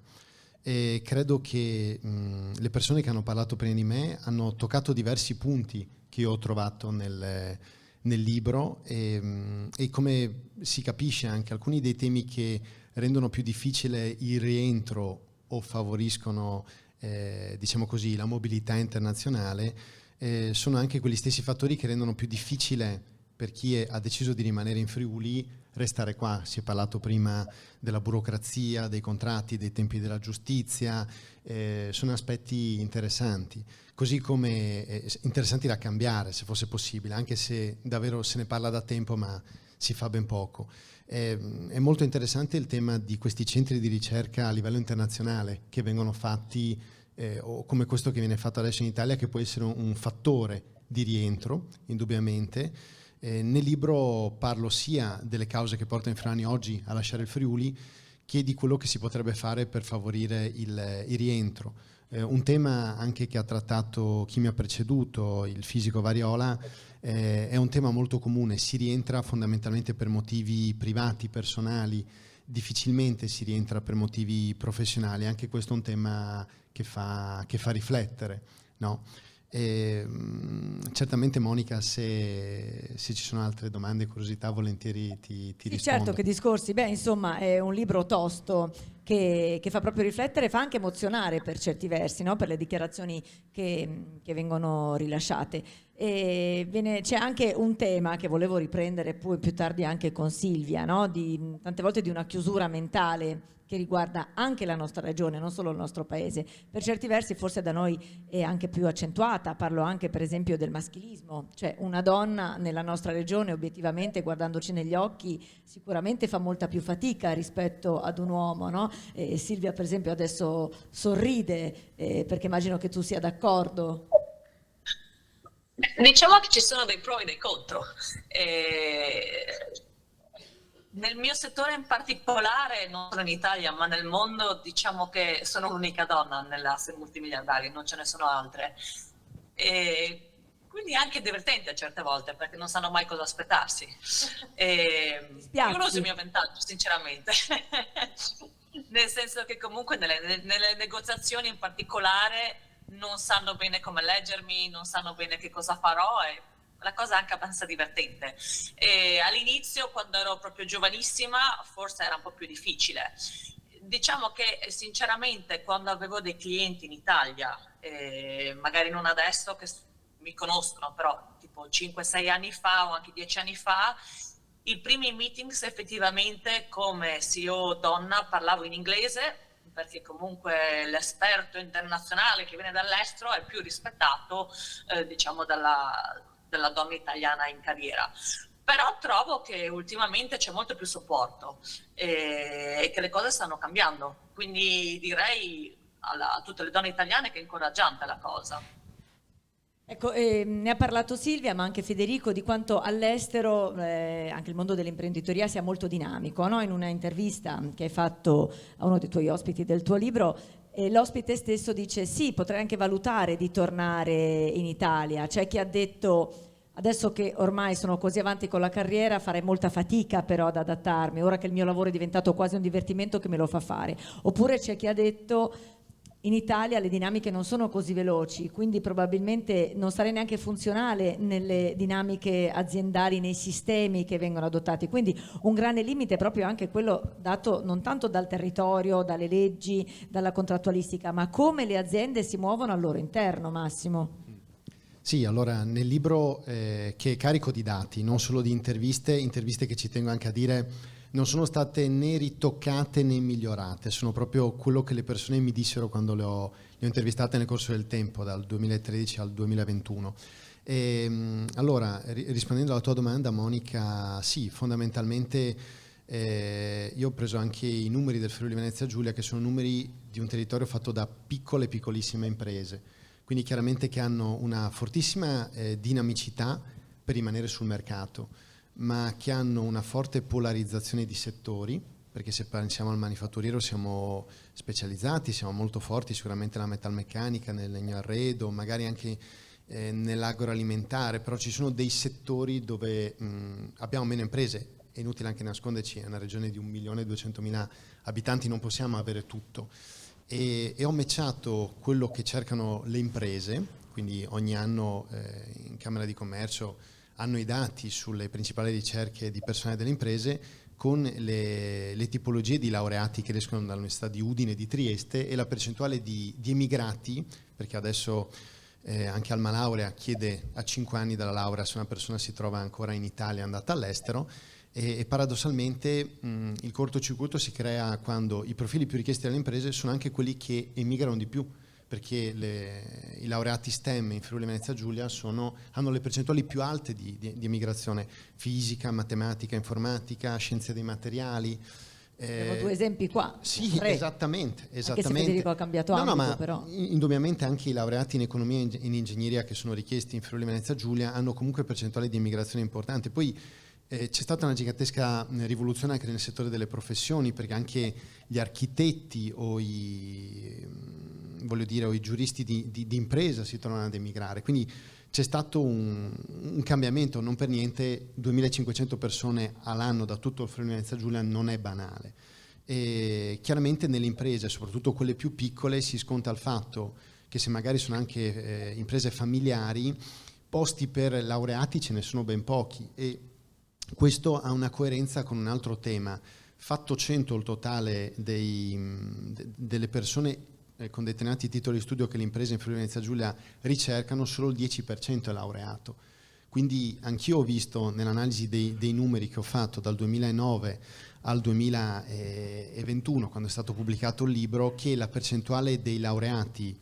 E credo che le persone che hanno parlato prima di me hanno toccato diversi punti che io ho trovato nel libro, e come si capisce anche alcuni dei temi che rendono più difficile il rientro o favoriscono diciamo così la mobilità internazionale, sono anche quegli stessi fattori che rendono più difficile per chi ha deciso di rimanere in Friuli restare qua. Si è parlato prima della burocrazia, dei contratti, dei tempi della giustizia, sono aspetti interessanti, così come interessanti da cambiare se fosse possibile, anche se davvero se ne parla da tempo ma si fa ben poco. È molto interessante il tema di questi centri di ricerca a livello internazionale che vengono fatti, o come questo che viene fatto adesso in Italia, che può essere un fattore di rientro, indubbiamente. Nel libro parlo sia delle cause che portano i friulani oggi a lasciare il Friuli, che di quello che si potrebbe fare per favorire il rientro. Un tema anche che ha trattato chi mi ha preceduto, il fisico Variola, è un tema molto comune. Si rientra fondamentalmente per motivi privati, personali, difficilmente si rientra per motivi professionali. Anche questo è un tema che fa riflettere, no? Certamente Monica, se ci sono altre domande e curiosità, volentieri ti rispondo. Certo, che discorsi. Beh, insomma, è un libro tosto che fa proprio riflettere, fa anche emozionare per certi versi, no? Per le dichiarazioni che vengono rilasciate. C'è anche un tema che volevo riprendere poi più tardi anche con Silvia, no? Tante volte di una chiusura mentale che riguarda anche la nostra regione, non solo il nostro paese. Per certi versi forse da noi è anche più accentuata. Parlo anche per esempio del maschilismo, cioè una donna nella nostra regione, obiettivamente, guardandoci negli occhi, sicuramente fa molta più fatica rispetto ad un uomo, no? Silvia per esempio adesso sorride, perché immagino che tu sia d'accordo. Diciamo che ci sono dei pro e dei contro. Nel mio settore in particolare, non solo in Italia ma nel mondo, diciamo che sono l'unica donna nell'asse multimiliardario, non ce ne sono altre. E quindi è anche divertente a certe volte, perché non sanno mai cosa aspettarsi. Io uso il mio vantaggio, sinceramente. Nel senso che comunque nelle negoziazioni in particolare non sanno bene come leggermi, non sanno bene che cosa farò, e la cosa è anche abbastanza divertente. All'inizio, quando ero proprio giovanissima, forse era un po' più difficile. Diciamo che sinceramente quando avevo dei clienti in Italia, magari non adesso che mi conoscono, però tipo 5-6 anni fa o anche 10 anni fa, i primi meetings effettivamente come CEO donna parlavo in inglese, perché comunque l'esperto internazionale che viene dall'estero è più rispettato, diciamo, della donna italiana in carriera. Però trovo che ultimamente c'è molto più supporto e che le cose stanno cambiando. quindi direi a tutte le donne italiane che è incoraggiante la cosa. Ecco, ne ha parlato Silvia, ma anche Federico, di quanto all'estero anche il mondo dell'imprenditoria sia molto dinamico, no? In una intervista che hai fatto a uno dei tuoi ospiti del tuo libro, l'ospite stesso dice sì, potrei anche valutare di tornare in Italia. C'è chi ha detto adesso che ormai sono così avanti con la carriera farei molta fatica però ad adattarmi, ora che il mio lavoro è diventato quasi un divertimento che me lo fa fare. Oppure c'è chi ha detto in Italia le dinamiche non sono così veloci, quindi probabilmente non sarei neanche funzionale nelle dinamiche aziendali, nei sistemi che vengono adottati. Quindi un grande limite è proprio anche quello dato non tanto dal territorio, dalle leggi, dalla contrattualistica, ma come le aziende si muovono al loro interno, Massimo. Sì, allora nel libro che è carico di dati, non solo di interviste che ci tengo anche a dire non sono state né ritoccate né migliorate, sono proprio quello che le persone mi dissero quando le ho intervistate nel corso del tempo, dal 2013 al 2021. Allora, rispondendo alla tua domanda, Monica, sì, fondamentalmente io ho preso anche i numeri del Friuli Venezia Giulia, che sono numeri di un territorio fatto da piccolissime imprese, quindi chiaramente che hanno una fortissima dinamicità per rimanere sul mercato, ma che hanno una forte polarizzazione di settori, perché se pensiamo al manifatturiero siamo specializzati, siamo molto forti sicuramente nella metalmeccanica, nel legno arredo, magari anche nell'agroalimentare, però ci sono dei settori dove abbiamo meno imprese, è inutile anche nasconderci, è una regione di 1.200.000 abitanti, non possiamo avere tutto. E ho matchato quello che cercano le imprese, quindi ogni anno in Camera di Commercio hanno i dati sulle principali ricerche di personale delle imprese con le tipologie di laureati che escono dall'Università di Udine e di Trieste e la percentuale di emigrati, perché adesso anche Alma Laurea chiede a 5 anni dalla laurea se una persona si trova ancora in Italia andata all'estero e paradossalmente il cortocircuito si crea quando i profili più richiesti dalle imprese sono anche quelli che emigrano di più, perché i laureati STEM in Friuli Venezia Giulia hanno le percentuali più alte di emigrazione: fisica, matematica, informatica, scienze dei materiali. Abbiamo 2 esempi qua. Sì, 3. esattamente. Anche se Federico ha cambiato ambito, ma però. Indubbiamente anche i laureati in economia e in ingegneria che sono richiesti in Friuli Venezia Giulia hanno comunque percentuali di emigrazione importanti. Poi c'è stata una gigantesca rivoluzione anche nel settore delle professioni, perché anche gli architetti o i giuristi di impresa si trovano ad emigrare, quindi c'è stato un cambiamento, non per niente 2.500 persone all'anno da tutto il Friuli Venezia Giulia non è banale. E chiaramente nelle imprese, soprattutto quelle più piccole, si sconta il fatto che se magari sono anche imprese familiari, posti per laureati ce ne sono ben pochi, e questo ha una coerenza con un altro tema. Fatto 100 il totale delle persone con determinati titoli di studio che le imprese in Friuli Venezia Giulia ricercano, solo il 10% è laureato. Quindi anch'io ho visto nell'analisi dei numeri che ho fatto dal 2009 al 2021, quando è stato pubblicato il libro, che la percentuale dei laureati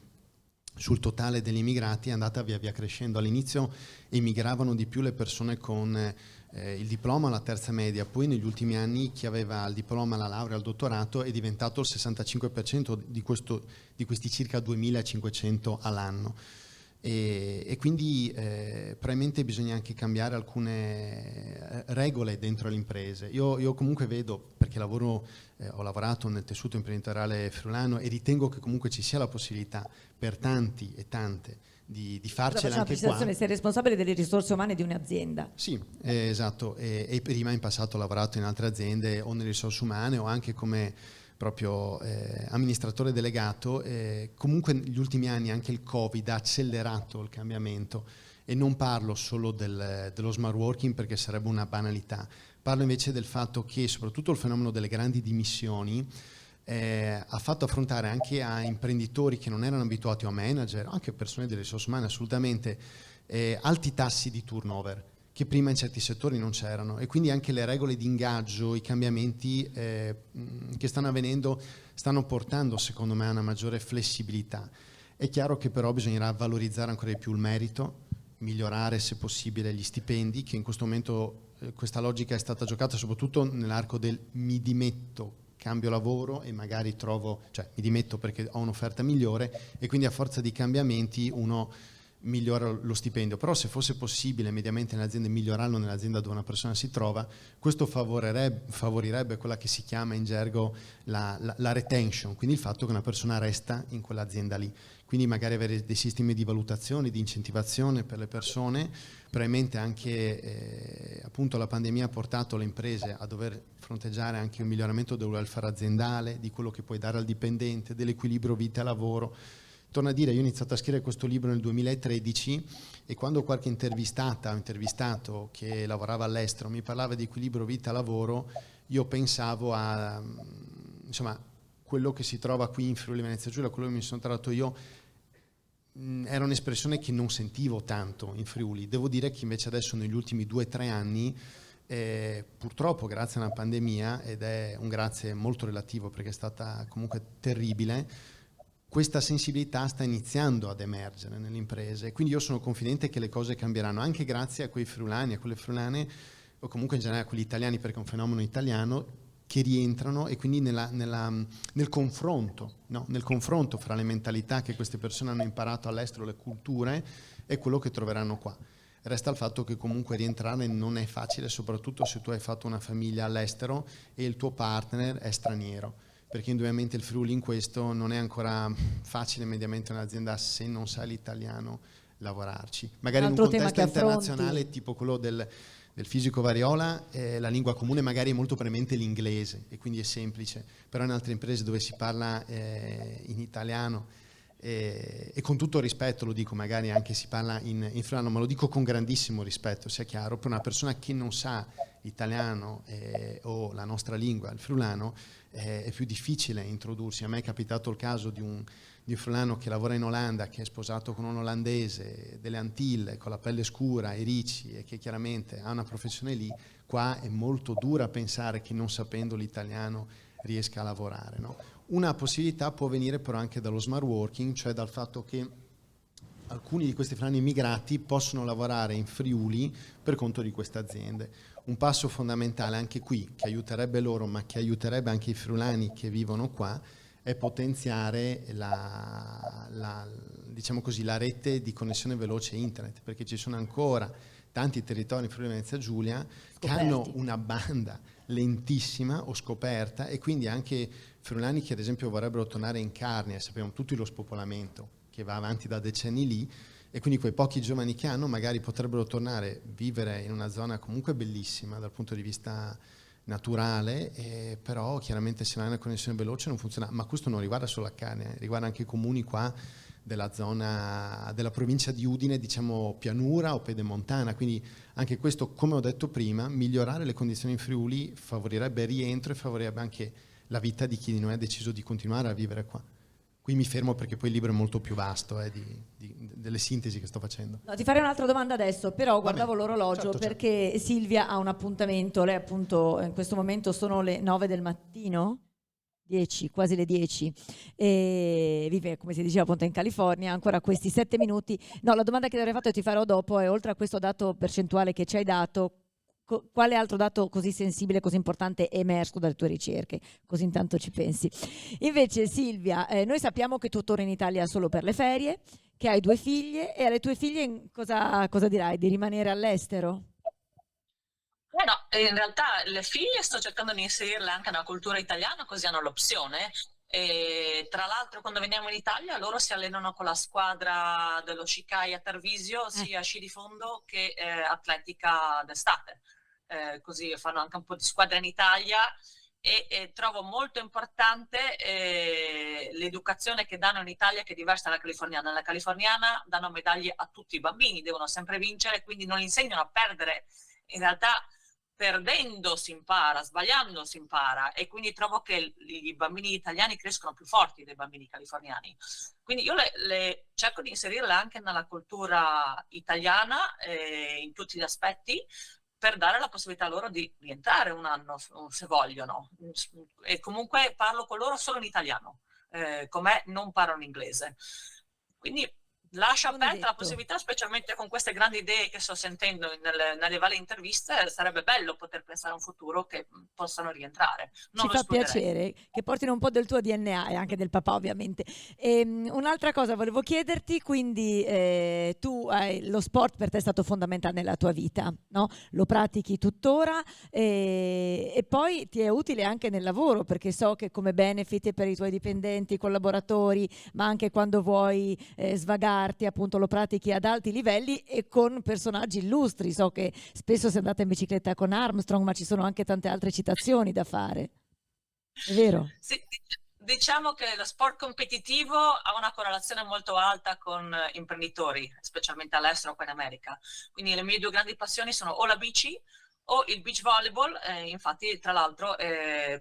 sul totale degli immigrati è andata via via crescendo. All'inizio emigravano di più le persone con il diploma, la terza media, poi negli ultimi anni chi aveva il diploma, la laurea, il dottorato è diventato il 65% di questi circa 2.500 all'anno. E quindi probabilmente bisogna anche cambiare alcune regole dentro le imprese. Io comunque vedo, perché ho lavorato nel tessuto imprenditoriale friulano e ritengo che comunque ci sia la possibilità per tanti e tante di farcela anche qua. Sei responsabile delle risorse umane di un'azienda. Sì, esatto, e prima in passato ho lavorato in altre aziende o nelle risorse umane o anche come proprio amministratore delegato. Comunque negli ultimi anni anche il Covid ha accelerato il cambiamento, e non parlo solo dello smart working, perché sarebbe una banalità, parlo invece del fatto che soprattutto il fenomeno delle grandi dimissioni ha fatto affrontare anche a imprenditori che non erano abituati a manager, anche persone delle risorse umane assolutamente, alti tassi di turnover che prima in certi settori non c'erano, e quindi anche le regole di ingaggio, i cambiamenti che stanno avvenendo stanno portando secondo me a una maggiore flessibilità. È chiaro che però bisognerà valorizzare ancora di più il merito, migliorare se possibile gli stipendi, che in questo momento questa logica è stata giocata soprattutto nell'arco del mi dimetto cambio lavoro e magari mi dimetto perché ho un'offerta migliore, e quindi a forza di cambiamenti uno migliora lo stipendio. Però se fosse possibile mediamente nelle aziende migliorarlo nell'azienda dove una persona si trova, questo favorirebbe quella che si chiama in gergo la retention, quindi il fatto che una persona resta in quell'azienda lì. Quindi magari avere dei sistemi di valutazione, di incentivazione per le persone. Probabilmente anche appunto la pandemia ha portato le imprese a dover fronteggiare anche un miglioramento del welfare aziendale, di quello che puoi dare al dipendente, dell'equilibrio vita-lavoro. Torno a dire, io ho iniziato a scrivere questo libro nel 2013 e quando qualche intervistato che lavorava all'estero mi parlava di equilibrio vita-lavoro, io pensavo a quello che si trova qui in Friuli Venezia Giulia, quello che mi sono trovato io, era un'espressione che non sentivo tanto in Friuli. Devo dire che invece adesso negli ultimi 2-3 anni, purtroppo grazie a una pandemia, ed è un grazie molto relativo perché è stata comunque terribile, questa sensibilità sta iniziando ad emergere nelle imprese, quindi io sono confidente che le cose cambieranno anche grazie a quei friulani, a quelle friulane, o comunque in generale a quelli italiani, perché è un fenomeno italiano, che rientrano, e quindi nel confronto, no? Nel confronto fra le mentalità che queste persone hanno imparato all'estero, le culture, e quello che troveranno qua. Resta il fatto che comunque rientrare non è facile, soprattutto se tu hai fatto una famiglia all'estero e il tuo partner è straniero, perché indubbiamente il Friuli in questo non è ancora facile mediamente un'azienda, se non sai l'italiano, lavorarci. Magari in un contesto internazionale tipo quello del fisico Variola, la lingua comune magari è molto premente l'inglese e quindi è semplice, però in altre imprese dove si parla in italiano, e con tutto il rispetto lo dico, magari anche si parla in friulano, ma lo dico con grandissimo rispetto, sia chiaro, per una persona che non sa italiano o la nostra lingua, il friulano, è più difficile introdursi. A me è capitato il caso di un friulano che lavora in Olanda, che è sposato con un olandese delle Antille, con la pelle scura e ricci, e che chiaramente ha una professione lì. Qua è molto dura pensare che non sapendo l'italiano riesca a lavorare, no? Una possibilità può venire però anche dallo smart working, cioè dal fatto che alcuni di questi friulani immigrati possono lavorare in Friuli per conto di queste aziende. Un passo fondamentale anche qui, che aiuterebbe loro, ma che aiuterebbe anche i friulani che vivono qua, è potenziare diciamo così, la rete di connessione veloce internet, perché ci sono ancora tanti territori in Friuli Venezia Giulia che hanno una banda lentissima o scoperta, e quindi anche friulani che ad esempio vorrebbero tornare in Carnia, sappiamo tutti lo spopolamento che va avanti da decenni lì, e quindi quei pochi giovani che hanno magari potrebbero tornare, vivere in una zona comunque bellissima dal punto di vista naturale, però chiaramente se non hai una connessione veloce non funziona. Ma questo non riguarda solo la Carnia, riguarda anche i comuni qua della zona della provincia di Udine, diciamo pianura o pedemontana, quindi anche questo, come ho detto prima, migliorare le condizioni in Friuli favorirebbe il rientro e favorirebbe anche la vita di chi di noi ha deciso di continuare a vivere qua. Qui mi fermo perché poi il libro è molto più vasto delle sintesi che sto facendo. No, ti farei un'altra domanda adesso, però guardavo l'orologio, certo. perché Silvia ha un appuntamento, lei appunto in questo momento sono le 9 del mattino, 10, quasi le 10, e vive, come si diceva, appunto in California, ancora questi 7 minuti. No, la domanda che ti avrei fatto e ti farò dopo è, oltre a questo dato percentuale che ci hai dato, quale altro dato così sensibile, così importante è emerso dalle tue ricerche? Così intanto ci pensi. Invece Silvia, noi sappiamo che tu torni in Italia solo per le ferie, che hai 2 figlie, e alle tue figlie cosa dirai? Di rimanere all'estero? No, in realtà le figlie sto cercando di inserirle anche nella cultura italiana, così hanno l'opzione. E tra l'altro quando veniamo in Italia loro si allenano con la squadra dello Scikai a Tarvisio, sia sci di fondo che atletica d'estate. Così fanno anche un po' di squadra in Italia, e trovo molto importante l'educazione che danno in Italia, che è diversa dalla californiana. Nella californiana danno medaglie a tutti i bambini, devono sempre vincere, quindi non insegnano a perdere. In realtà perdendo si impara, sbagliando si impara, e quindi trovo che i bambini italiani crescono più forti dei bambini californiani. Quindi io le cerco di inserirle anche nella cultura italiana, in tutti gli aspetti, per dare la possibilità loro di rientrare un anno se vogliono. E comunque parlo con loro solo in italiano, con me non parlano inglese. Quindi lascia Non è aperta la detto. possibilità, specialmente con queste grandi idee che sto sentendo nelle varie interviste, sarebbe bello poter pensare a un futuro che possano rientrare. Non Ci lo fa escluderei. piacere che portino un po' del tuo DNA e anche del papà, ovviamente. Un'altra cosa volevo chiederti, quindi lo sport per te è stato fondamentale nella tua vita, no? Lo pratichi tuttora e poi ti è utile anche nel lavoro, perché so che come benefit per i tuoi dipendenti, collaboratori, ma anche quando vuoi svagarti, appunto lo pratichi ad alti livelli e con personaggi illustri. So che spesso sei andata in bicicletta con Armstrong, ma ci sono anche tante altre citazioni da fare. È vero? Sì, diciamo che lo sport competitivo ha una correlazione molto alta con imprenditori, specialmente all'estero, qua in America. Quindi le mie due grandi passioni sono o la bici o il beach volleyball. Infatti, tra l'altro,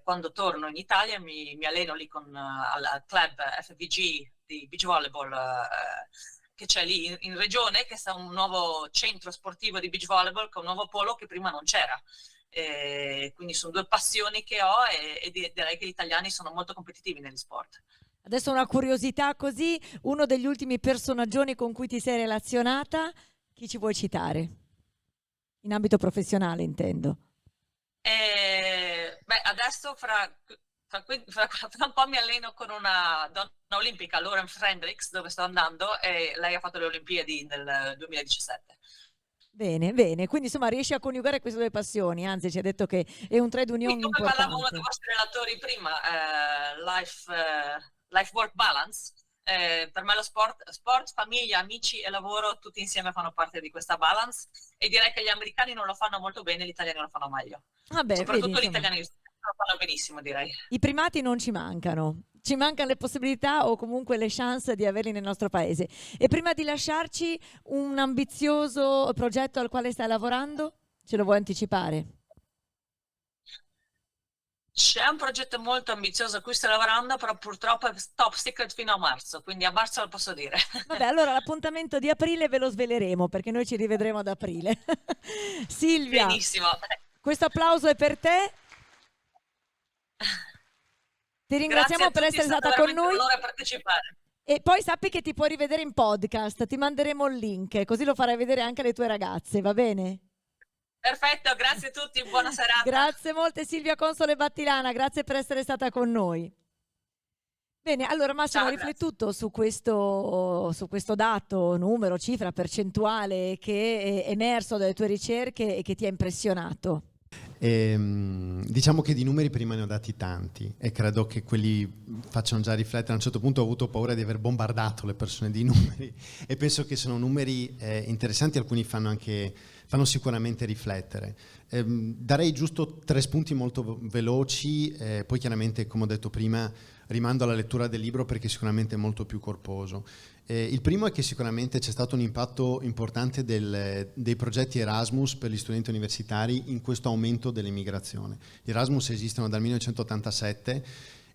quando torno in Italia mi alleno lì al club FVG di beach volleyball che c'è lì in regione, che è un nuovo centro sportivo di beach volleyball con un nuovo polo che prima non c'era. Quindi sono due passioni che ho e direi che gli italiani sono molto competitivi negli sport. Adesso una curiosità così, uno degli ultimi personaggioni con cui ti sei relazionata, chi ci vuoi citare? In ambito professionale, intendo. Adesso fra un po' mi alleno con una donna olimpica, Lauren Frendrix, dove sto andando, e lei ha fatto le Olimpiadi nel 2017. Bene, bene. Quindi insomma riesci a coniugare queste due passioni, anzi ci hai detto che è un trade union Come parlava uno importante. dei vostri relatori prima, life-work balance, per me lo sport, famiglia, amici e lavoro tutti insieme fanno parte di questa balance, e direi che gli americani non lo fanno molto bene, gli italiani lo fanno meglio. Vabbè, Soprattutto vedi, gli insomma, italiani lo fanno benissimo, direi. i primati non ci mancano. Ci mancano le possibilità o comunque le chance di averli nel nostro paese. E prima di lasciarci, un ambizioso progetto al quale stai lavorando? Ce lo vuoi anticipare? C'è un progetto molto ambizioso a cui sto lavorando, però purtroppo è top secret fino a marzo, quindi a marzo lo posso dire. Vabbè, allora l'appuntamento di aprile ve lo sveleremo perché noi ci rivedremo ad aprile. Silvia, Benissimo. questo applauso è per te. Ti ringraziamo Grazie a per tutti, essere è stato stata con veramente un noi. onore partecipare. E poi sappi che ti puoi rivedere in podcast, ti manderemo il link, così lo farai vedere anche alle tue ragazze, va bene? Perfetto, grazie a tutti, buona serata. Grazie molte Silvia Console Battilana, grazie per essere stata con noi. Bene, allora Massimo, Ciao, ho riflettuto su questo dato, numero, cifra, percentuale che è emerso dalle tue ricerche e che ti ha impressionato. Diciamo che di numeri prima ne ho dati tanti e credo che quelli facciano già riflettere. A un certo punto ho avuto paura di aver bombardato le persone di numeri e penso che sono numeri interessanti, alcuni fanno sicuramente riflettere. Darei giusto 3 spunti molto veloci, poi chiaramente, come ho detto prima, rimando alla lettura del libro perché sicuramente è molto più corposo. Il primo è che sicuramente c'è stato un impatto importante dei progetti Erasmus per gli studenti universitari in questo aumento dell'immigrazione. Gli Erasmus esistono dal 1987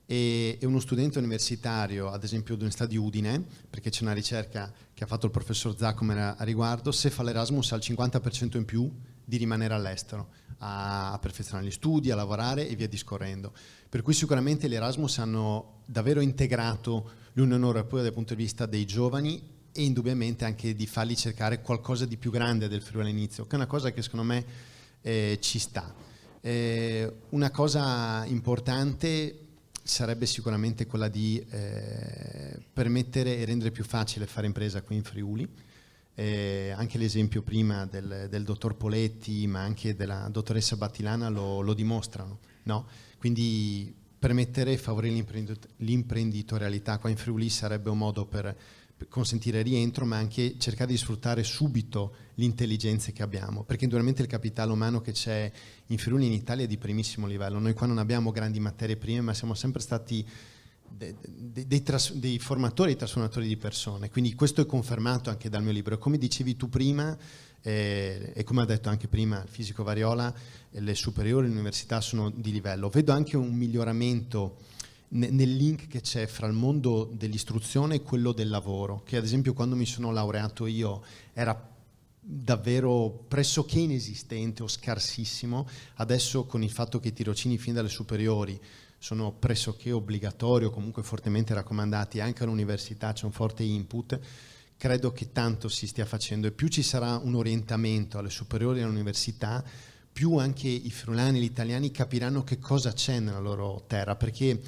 e uno studente universitario, ad esempio dell'Università di Udine, perché c'è una ricerca che ha fatto il professor Zaccomer a riguardo, se fa l'Erasmus ha il 50% in più di rimanere all'estero, a perfezionare gli studi, a lavorare e via discorrendo. Per cui sicuramente gli Erasmus hanno davvero integrato l'Unione Europea dal punto di vista dei giovani e indubbiamente anche di farli cercare qualcosa di più grande del Friuli all'inizio, che è una cosa che secondo me ci sta. Una cosa importante sarebbe sicuramente quella di permettere e rendere più facile fare impresa qui in Friuli. Anche l'esempio prima del dottor Poletti, ma anche della dottoressa Battilana lo dimostrano, no? Quindi permettere e favorire l'imprenditorialità qua in Friuli sarebbe un modo per consentire rientro, ma anche cercare di sfruttare subito le intelligenze che abbiamo, perché indubbiamente il capitale umano che c'è in Friuli in Italia è di primissimo livello. Noi qua non abbiamo grandi materie prime, ma siamo sempre stati dei formatori, dei trasformatori di persone, quindi questo è confermato anche dal mio libro. Come dicevi tu prima e come ha detto anche prima il fisico Variola, le superiori, le università sono di livello. Vedo anche un miglioramento nel link che c'è fra il mondo dell'istruzione e quello del lavoro, che ad esempio quando mi sono laureato io era davvero pressoché inesistente o scarsissimo. Adesso, con il fatto che i tirocini fin dalle superiori sono pressoché obbligatori o comunque fortemente raccomandati anche all'università, c'è un forte input, credo che tanto si stia facendo, e più ci sarà un orientamento alle superiori e all'università, più anche i friulani, gli italiani capiranno che cosa c'è nella loro terra, perché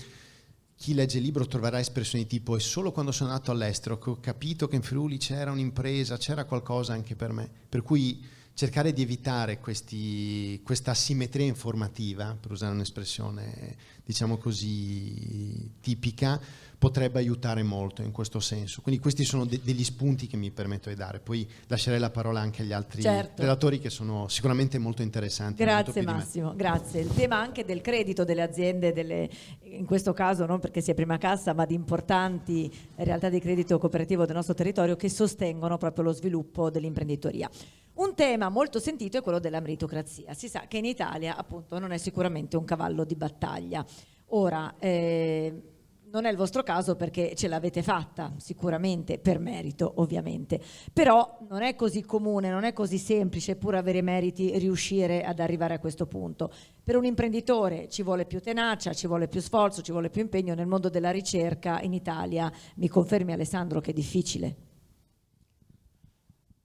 chi legge il libro troverà espressioni tipo: è solo quando sono andato all'estero che ho capito che in Friuli c'era un'impresa, c'era qualcosa anche per me. Per cui cercare di evitare questa asimmetria informativa, per usare un'espressione diciamo così tipica, potrebbe aiutare molto in questo senso. Quindi questi sono degli spunti che mi permetto di dare. Poi lascerei la parola anche agli altri relatori, che sono sicuramente molto interessanti. Grazie Massimo, grazie. Il tema anche del credito delle aziende, in questo caso non perché sia prima cassa, ma di importanti realtà di credito cooperativo del nostro territorio che sostengono proprio lo sviluppo dell'imprenditoria. Un tema molto sentito è quello della meritocrazia. Si sa che in Italia appunto non è sicuramente un cavallo di battaglia. Ora, non è il vostro caso perché ce l'avete fatta sicuramente per merito, ovviamente, però non è così comune, non è così semplice, pur avere meriti, riuscire ad arrivare a questo punto. Per un imprenditore ci vuole più tenacia, ci vuole più sforzo, ci vuole più impegno. Nel mondo della ricerca in Italia, mi confermi Alessandro che è difficile?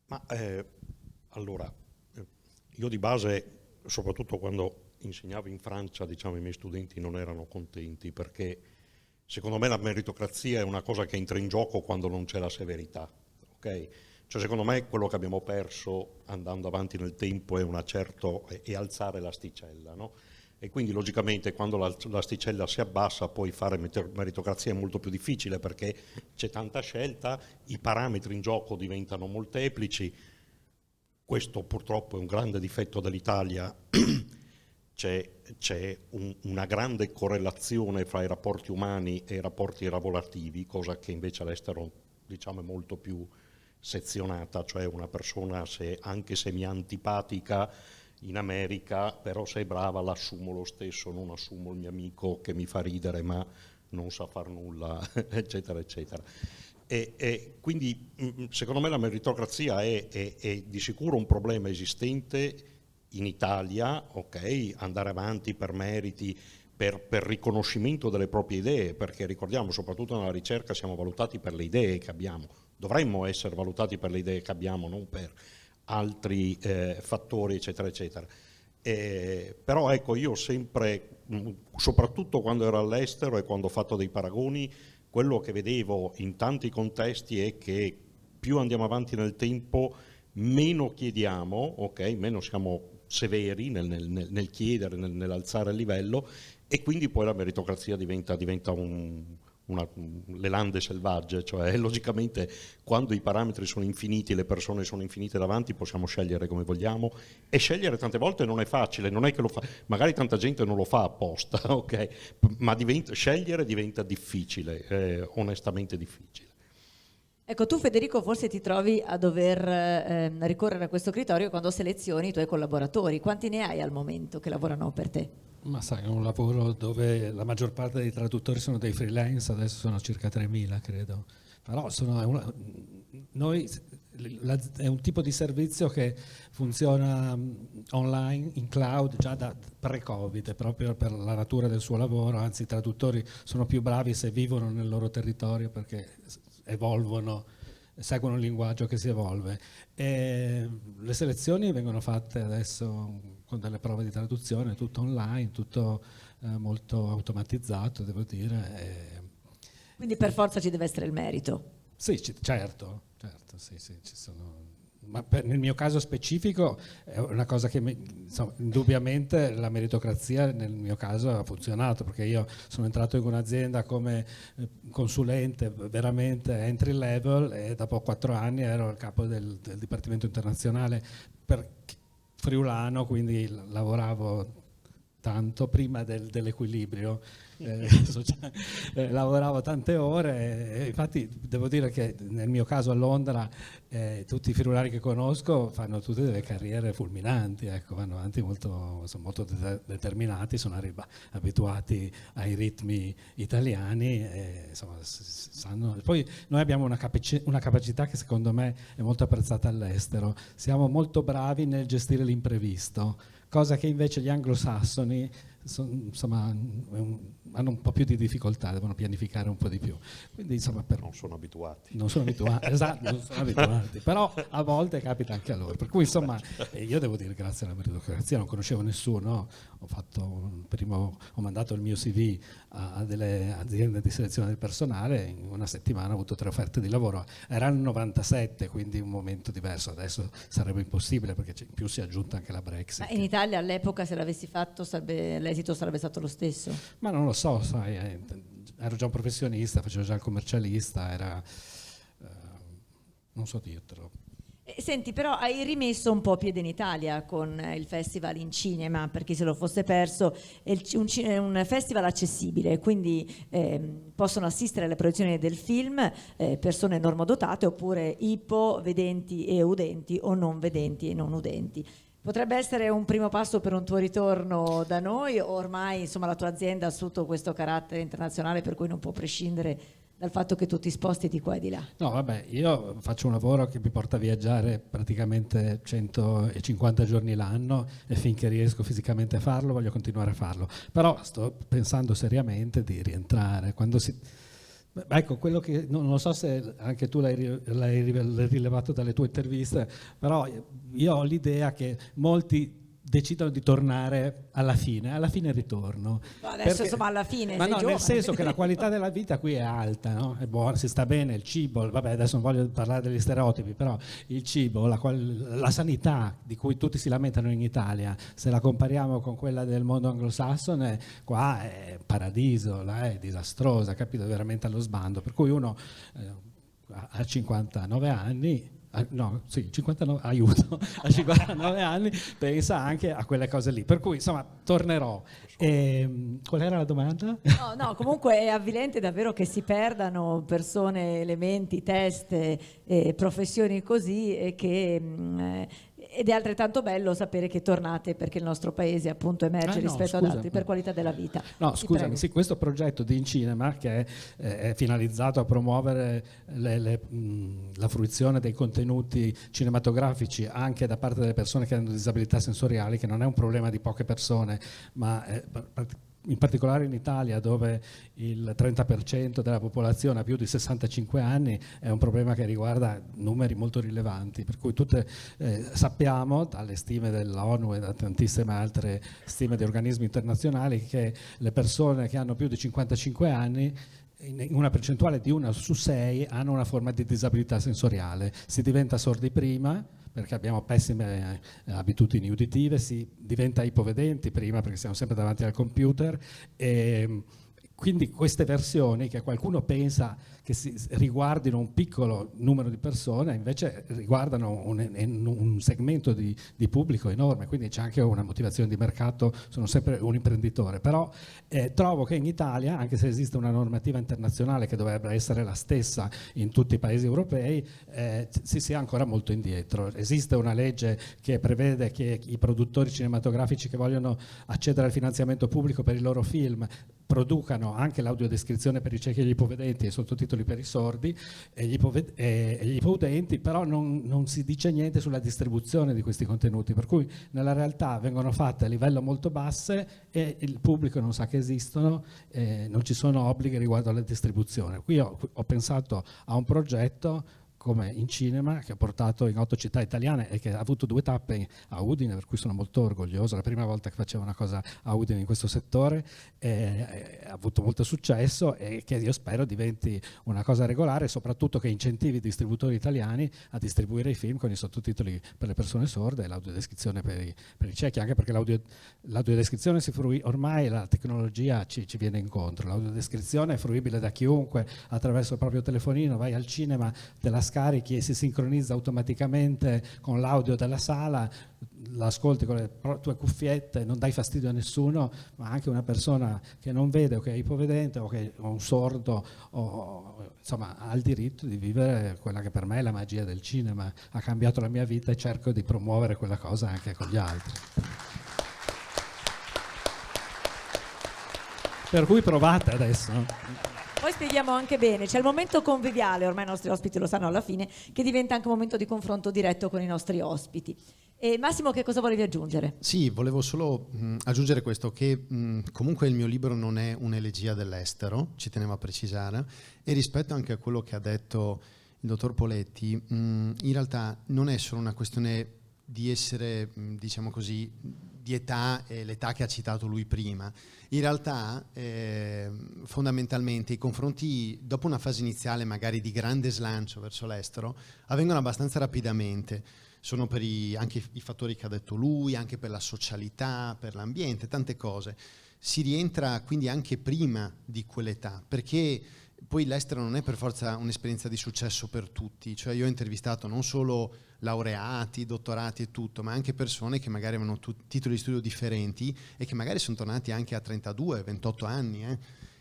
Ma allora, io di base, soprattutto quando insegnavo in Francia, diciamo, i miei studenti non erano contenti, perché secondo me la meritocrazia è una cosa che entra in gioco quando non c'è la severità, ok? Cioè secondo me quello che abbiamo perso andando avanti nel tempo è alzare l'asticella, no? E quindi logicamente quando l'asticella si abbassa poi fare meritocrazia è molto più difficile, perché c'è tanta scelta, i parametri in gioco diventano molteplici. Questo purtroppo è un grande difetto dell'Italia. C'è una grande correlazione fra i rapporti umani e i rapporti lavorativi, cosa che invece all'estero, diciamo, è molto più sezionata. Cioè una persona, anche se mi è antipatica in America, però se è brava l'assumo lo stesso, non assumo il mio amico che mi fa ridere ma non sa far nulla, eccetera, eccetera. E quindi secondo me la meritocrazia è di sicuro un problema esistente in Italia, ok, andare avanti per meriti, per riconoscimento delle proprie idee, perché ricordiamo, soprattutto nella ricerca siamo valutati per le idee che abbiamo, dovremmo essere valutati per le idee che abbiamo, non per altri fattori, eccetera, eccetera. Però ecco, io sempre, soprattutto quando ero all'estero e quando ho fatto dei paragoni, quello che vedevo in tanti contesti è che più andiamo avanti nel tempo, meno chiediamo, ok, meno siamo severi nel chiedere, nell'alzare il livello, e quindi poi la meritocrazia diventa le lande selvagge. Cioè logicamente quando i parametri sono infiniti, le persone sono infinite davanti, possiamo scegliere come vogliamo, e scegliere tante volte non è facile, non è che lo fa, magari tanta gente non lo fa apposta, ok, ma scegliere diventa difficile, onestamente difficile. Ecco, tu Federico forse ti trovi a dover ricorrere a questo criterio quando selezioni i tuoi collaboratori. Quanti ne hai al momento che lavorano per te? Ma sai, è un lavoro dove la maggior parte dei traduttori sono dei freelance, adesso sono circa 3.000 credo, però è un tipo di servizio che funziona online, in cloud, già da pre-Covid, proprio per la natura del suo lavoro. Anzi, i traduttori sono più bravi se vivono nel loro territorio, perché evolvono, seguono un linguaggio che si evolve. E le selezioni vengono fatte adesso con delle prove di traduzione, tutto online, tutto molto automatizzato, devo dire. Quindi per forza ci deve essere il merito. Sì, certo, sì, ci sono. Ma nel mio caso specifico è una cosa che insomma, indubbiamente la meritocrazia nel mio caso ha funzionato, perché io sono entrato in un'azienda come consulente veramente entry level, e dopo 4 anni ero il capo del Dipartimento Internazionale per friulano, quindi lavoravo tanto prima dell'equilibrio, lavoravo tante ore, e infatti devo dire che nel mio caso a Londra tutti i friulani che conosco fanno tutte delle carriere fulminanti, ecco, vanno avanti sono molto determinati, sono abituati ai ritmi italiani, insomma, sanno. Poi noi abbiamo una capacità che secondo me è molto apprezzata all'estero, siamo molto bravi nel gestire l'imprevisto, cosa che invece gli anglosassoni insomma, hanno un po' più di difficoltà, devono pianificare un po' di più. Quindi, insomma, Non sono abituati. Non sono abituati, esatto, non sono abituati, però a volte capita anche a loro. Per cui, insomma, io devo dire grazie alla meritocrazia, non conoscevo nessuno, ho mandato il mio CV a delle aziende di selezione del personale, in una settimana ho avuto 3 offerte di lavoro. Era il 97, quindi un momento diverso, adesso sarebbe impossibile perché in più si è aggiunta anche la Brexit. Ma in Italia all'epoca se l'avessi fatto l'esito sarebbe stato lo stesso? Ma non lo so, sai, ero già un professionista, facevo già il commercialista, non so dirtelo. Senti, però hai rimesso un po' piede in Italia con il festival in cinema, per chi se lo fosse perso, è un festival accessibile, quindi possono assistere alle proiezioni del film persone normodotate oppure ipovedenti e udenti o non vedenti e non udenti. Potrebbe essere un primo passo per un tuo ritorno da noi, o ormai insomma la tua azienda ha assunto questo carattere internazionale per cui non può prescindere dal fatto che tu ti sposti di qua e di là? No, vabbè, io faccio un lavoro che mi porta a viaggiare praticamente 150 giorni l'anno e finché riesco fisicamente a farlo voglio continuare a farlo. Però sto pensando seriamente di rientrare. Ecco, quello che non lo so se anche tu l'hai rilevato dalle tue interviste, però io ho l'idea che molti decidono di tornare alla fine ritorno. Adesso insomma alla fine ma sei no, giovane. nel senso che la qualità della vita qui è alta, no? È buona, si sta bene, il cibo, vabbè adesso non voglio parlare degli stereotipi, però il cibo, la sanità di cui tutti si lamentano in Italia, se la compariamo con quella del mondo anglosassone, qua è paradiso, là è disastrosa, capito? Veramente allo sbando, per cui uno a 59 anni 59, aiuto, a 59 anni pensa anche a quelle cose lì, per cui insomma tornerò. Qual era la domanda? No, comunque è avvilente davvero che si perdano persone, elementi, teste, professioni così, ed è altrettanto bello sapere che tornate perché il nostro paese appunto emerge rispetto ad altri per qualità della vita. No, scusami, sì, questo progetto di InCinema che è finalizzato a promuovere la fruizione dei contenuti cinematografici anche da parte delle persone che hanno disabilità sensoriali, che non è un problema di poche persone, ma in particolare in Italia, dove il 30% della popolazione ha più di 65 anni, è un problema che riguarda numeri molto rilevanti, per cui sappiamo dalle stime dell'ONU e da tantissime altre stime di organismi internazionali che le persone che hanno più di 55 anni, in una percentuale di 1 su 6, hanno una forma di disabilità sensoriale. Si diventa sordi prima perché abbiamo pessime abitudini uditive, si diventa ipovedenti prima perché siamo sempre davanti al computer, e quindi queste versioni che qualcuno pensa che riguardino un piccolo numero di persone, invece riguardano un segmento di pubblico enorme, quindi c'è anche una motivazione di mercato. Sono sempre un imprenditore, però trovo che in Italia, anche se esiste una normativa internazionale che dovrebbe essere la stessa in tutti i paesi europei, si sia ancora molto indietro. Esiste una legge che prevede che i produttori cinematografici che vogliono accedere al finanziamento pubblico per i loro film producano anche l'audiodescrizione per i ciechi e gli ipovedenti e i sottotitoli per i sordi e gli ipoudenti, però non si dice niente sulla distribuzione di questi contenuti, per cui nella realtà vengono fatte a livello molto basse e il pubblico non sa che esistono, non ci sono obblighi riguardo alla distribuzione. Qui ho pensato a un progetto come InCinema, che ho portato in 8 città italiane e che ha avuto 2 tappe a Udine, per cui sono molto orgoglioso. La prima volta che facevo una cosa a Udine in questo settore, ha avuto molto successo e che io spero diventi una cosa regolare, soprattutto che incentivi i distributori italiani a distribuire i film con i sottotitoli per le persone sorde e l'audiodescrizione per i ciechi, anche perché l'audiodescrizione ormai la tecnologia ci viene incontro. L'audiodescrizione è fruibile da chiunque attraverso il proprio telefonino, vai al cinema, te la scarichi e si sincronizza automaticamente con l'audio della sala, l'ascolti con le tue cuffiette, non dai fastidio a nessuno, ma anche una persona che non vede o che è ipovedente o che è un sordo insomma ha il diritto di vivere quella che per me è la magia del cinema. Ha cambiato la mia vita e cerco di promuovere quella cosa anche con gli altri. Per cui provate adesso. Poi spieghiamo anche bene, c'è il momento conviviale, ormai i nostri ospiti lo sanno alla fine, che diventa anche un momento di confronto diretto con i nostri ospiti. E Massimo, che cosa volevi aggiungere? Sì, volevo solo aggiungere questo, che comunque il mio libro non è un'elegia dell'estero, ci tenevo a precisare, e rispetto anche a quello che ha detto il dottor Poletti, in realtà non è solo una questione di essere, diciamo così, di età, l'età che ha citato lui prima. In realtà, fondamentalmente, i confronti, dopo una fase iniziale magari di grande slancio verso l'estero, avvengono abbastanza rapidamente. Sono per anche i fattori che ha detto lui, anche per la socialità, per l'ambiente, tante cose. Si rientra quindi anche prima di quell'età, perché poi l'estero non è per forza un'esperienza di successo per tutti. Cioè io ho intervistato non solo laureati, dottorati e tutto, ma anche persone che magari avevano titoli di studio differenti e che magari sono tornati anche a 32, 28 anni,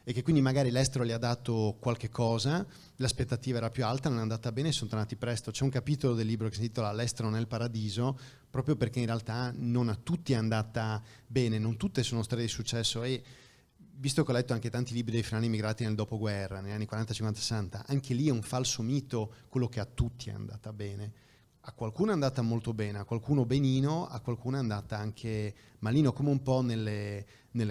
e che quindi magari l'estero gli ha dato qualche cosa, l'aspettativa era più alta, non è andata bene e sono tornati presto. C'è un capitolo del libro che si intitola L'estero nel paradiso, proprio perché in realtà non a tutti è andata bene, non tutte sono storie di successo, e visto che ho letto anche tanti libri dei friulani immigrati nel dopoguerra, negli anni 40, 50, 60, anche lì è un falso mito quello che a tutti è andata bene. A qualcuno è andata molto bene, a qualcuno benino, a qualcuno è andata anche malino, come un po' nelle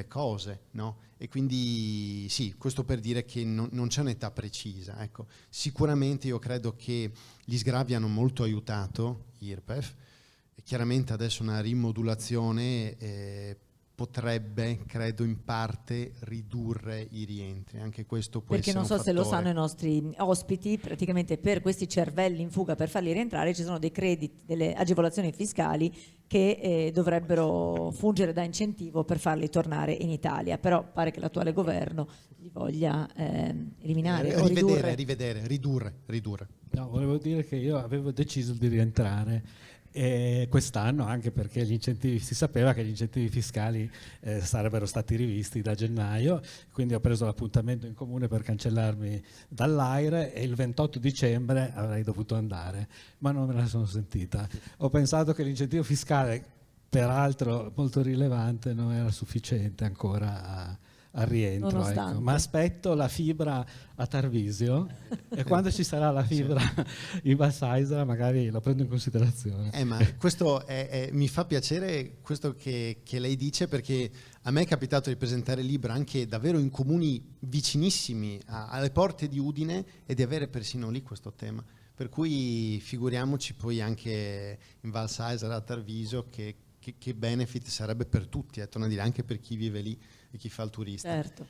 cose, no? E quindi sì, questo per dire che non c'è un'età precisa. Ecco. Sicuramente io credo che gli sgravi hanno molto aiutato IRPEF, e chiaramente adesso una rimodulazione potrebbe, credo, in parte ridurre i rientri. Anche questo può Perché essere non un so se lo fattore. sanno i nostri ospiti, praticamente per questi cervelli in fuga, per farli rientrare, ci sono dei crediti, delle agevolazioni fiscali che dovrebbero fungere da incentivo per farli tornare in Italia, però pare che l'attuale governo li voglia eliminare o ridurre. No, volevo dire che io avevo deciso di rientrare quest'anno, anche perché si sapeva che gli incentivi fiscali sarebbero stati rivisti da gennaio, quindi ho preso l'appuntamento in comune per cancellarmi dall'AIRE e il 28 dicembre avrei dovuto andare, ma non me la sono sentita. Ho pensato che l'incentivo fiscale, peraltro molto rilevante, non era sufficiente ancora al rientro, ecco. Ma aspetto la fibra a Tarvisio e quando ci sarà la fibra in Val Saisara magari la prendo in considerazione. Ma questo mi fa piacere questo che lei dice, perché a me è capitato di presentare il libro anche davvero in comuni vicinissimi alle porte di Udine e di avere persino lì questo tema, per cui figuriamoci poi anche in Val Saisara, a Tarvisio, che benefit sarebbe per tutti, torno a dire, anche per chi vive lì e chi fa il turista. Certo.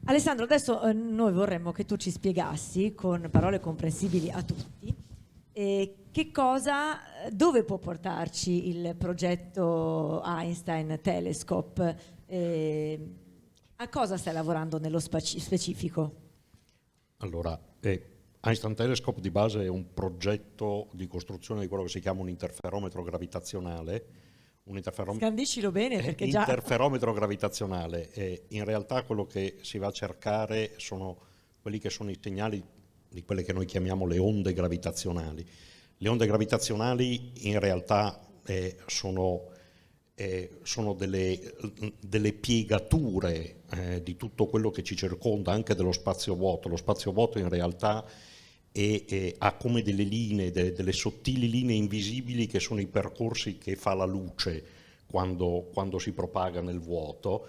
Alessandro, adesso noi vorremmo che tu ci spiegassi con parole comprensibili a tutti dove può portarci il progetto Einstein Telescope, a cosa stai lavorando nello specifico? Allora, Einstein Telescope di base è un progetto di costruzione di quello che si chiama un interferometro gravitazionale. Scandiscilo bene, perché già... Interferometro gravitazionale, in realtà quello che si va a cercare sono quelli che sono i segnali di quelle che noi chiamiamo le onde gravitazionali. Le onde gravitazionali in realtà sono delle piegature di tutto quello che ci circonda, anche dello spazio vuoto. Lo spazio vuoto in realtà ha come delle linee, delle sottili linee invisibili che sono i percorsi che fa la luce quando si propaga nel vuoto,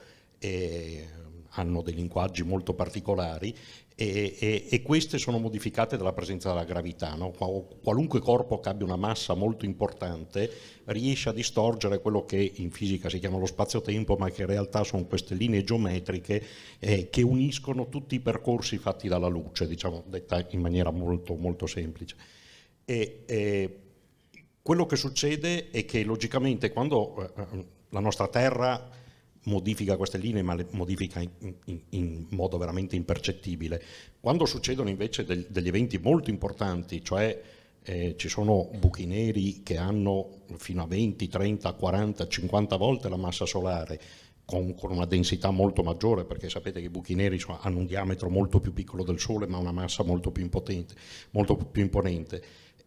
hanno dei linguaggi molto particolari e queste sono modificate dalla presenza della gravità, no? Qualunque corpo che abbia una massa molto importante riesce a distorcere quello che in fisica si chiama lo spazio-tempo, ma che in realtà sono queste linee geometriche che uniscono tutti i percorsi fatti dalla luce, diciamo, detta in maniera molto, molto semplice. Quello che succede è che logicamente quando la nostra Terra modifica queste linee, ma le modifica in modo veramente impercettibile. Quando succedono invece degli eventi molto importanti, cioè ci sono buchi neri che hanno fino a 20, 30, 40, 50 volte la massa solare, con una densità molto maggiore, perché sapete che i buchi neri hanno un diametro molto più piccolo del Sole, ma una massa molto più imponente.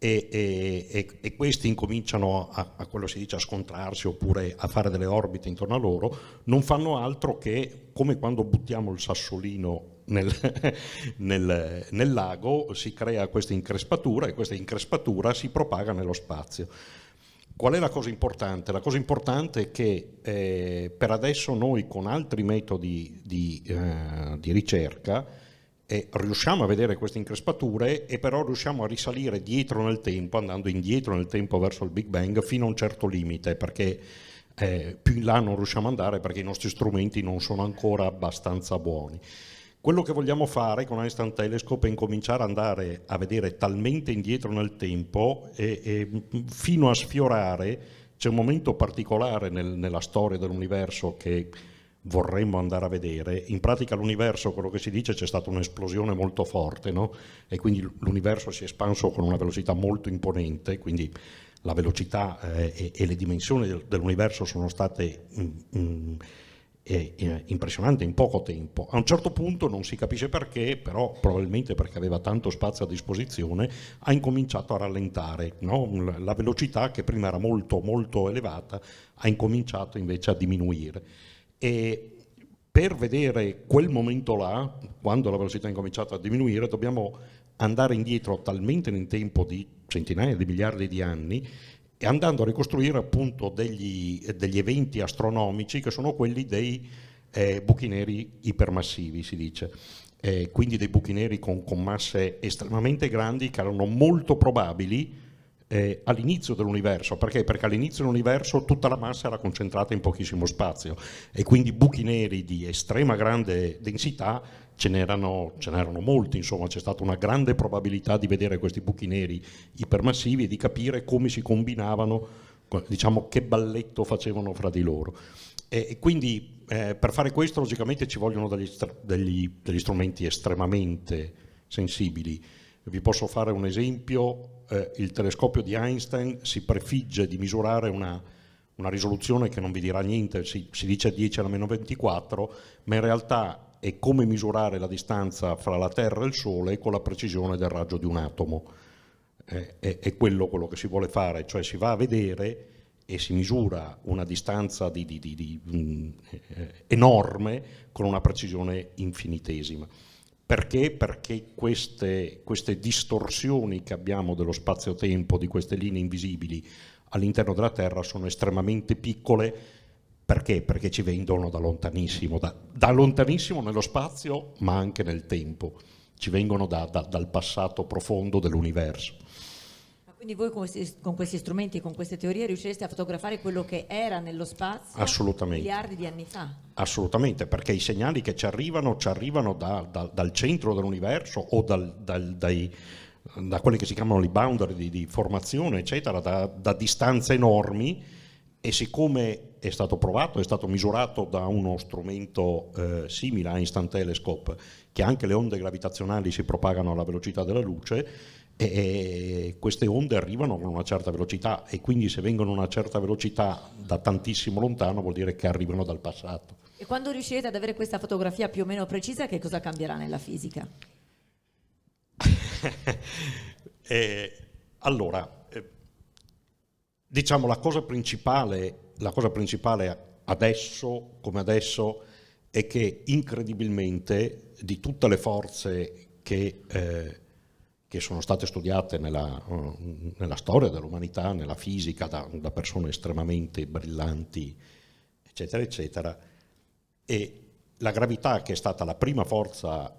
E questi incominciano a quello si dice a scontrarsi oppure a fare delle orbite intorno a loro, non fanno altro che, come quando buttiamo il sassolino nel lago, si crea questa increspatura e questa increspatura si propaga nello spazio. Qual è la cosa importante? La cosa importante è che per adesso noi con altri metodi di ricerca riusciamo a vedere queste increspature e però riusciamo a risalire dietro nel tempo, andando indietro nel tempo verso il Big Bang fino a un certo limite, perché più in là non riusciamo ad andare perché i nostri strumenti non sono ancora abbastanza buoni. Quello che vogliamo fare con Einstein Telescope è incominciare ad andare a vedere talmente indietro nel tempo e fino a sfiorare, c'è un momento particolare nella storia dell'universo che vorremmo andare a vedere. In pratica l'universo, quello che si dice, c'è stata un'esplosione molto forte, no? E quindi l'universo si è espanso con una velocità molto imponente, quindi la velocità e le dimensioni dell'universo sono state impressionanti in poco tempo. A un certo punto, non si capisce perché, però probabilmente perché aveva tanto spazio a disposizione, ha incominciato a rallentare, no? La velocità, che prima era molto molto elevata, ha incominciato invece a diminuire. E per vedere quel momento là, quando la velocità ha incominciato a diminuire, dobbiamo andare indietro talmente nel tempo di centinaia di miliardi di anni, e andando a ricostruire appunto degli eventi astronomici che sono quelli dei buchi neri ipermassivi, si dice. Quindi dei buchi neri con masse estremamente grandi, che erano molto probabili all'inizio dell'universo. Perché? Perché all'inizio dell'universo tutta la massa era concentrata in pochissimo spazio e quindi buchi neri di estrema grande densità ce n'erano molti, insomma c'è stata una grande probabilità di vedere questi buchi neri ipermassivi e di capire come si combinavano, diciamo che balletto facevano fra di loro. E quindi per fare questo logicamente ci vogliono degli strumenti estremamente sensibili. Vi posso fare un esempio: il telescopio di Einstein si prefigge di misurare una risoluzione che non vi dirà niente, si dice 10 alla meno 24, ma in realtà è come misurare la distanza fra la Terra e il Sole con la precisione del raggio di un atomo. È quello che si vuole fare, cioè si va a vedere e si misura una distanza enorme con una precisione infinitesima. Perché? Perché queste distorsioni che abbiamo dello spazio-tempo, di queste linee invisibili all'interno della Terra, sono estremamente piccole. Perché? Perché ci vengono da lontanissimo, da lontanissimo nello spazio, ma anche nel tempo. Ci vengono dal passato profondo dell'universo. Quindi voi con questi strumenti, con queste teorie, riuscireste a fotografare quello che era nello spazio miliardi di anni fa? Assolutamente, perché i segnali che ci arrivano dal centro dell'universo o da quelle che si chiamano i boundary di formazione, eccetera, da distanze enormi. E siccome è stato provato, è stato misurato da uno strumento simile a Einstein Telescope, che anche le onde gravitazionali si propagano alla velocità della luce, e queste onde arrivano con una certa velocità, e quindi se vengono a una certa velocità da tantissimo lontano vuol dire che arrivano dal passato. E quando riuscirete ad avere questa fotografia più o meno precisa, che cosa cambierà nella fisica? Allora, diciamo la cosa principale adesso come adesso è che incredibilmente di tutte le forze che sono state studiate nella storia dell'umanità, nella fisica, da persone estremamente brillanti, eccetera, eccetera, e la gravità, che è stata la prima forza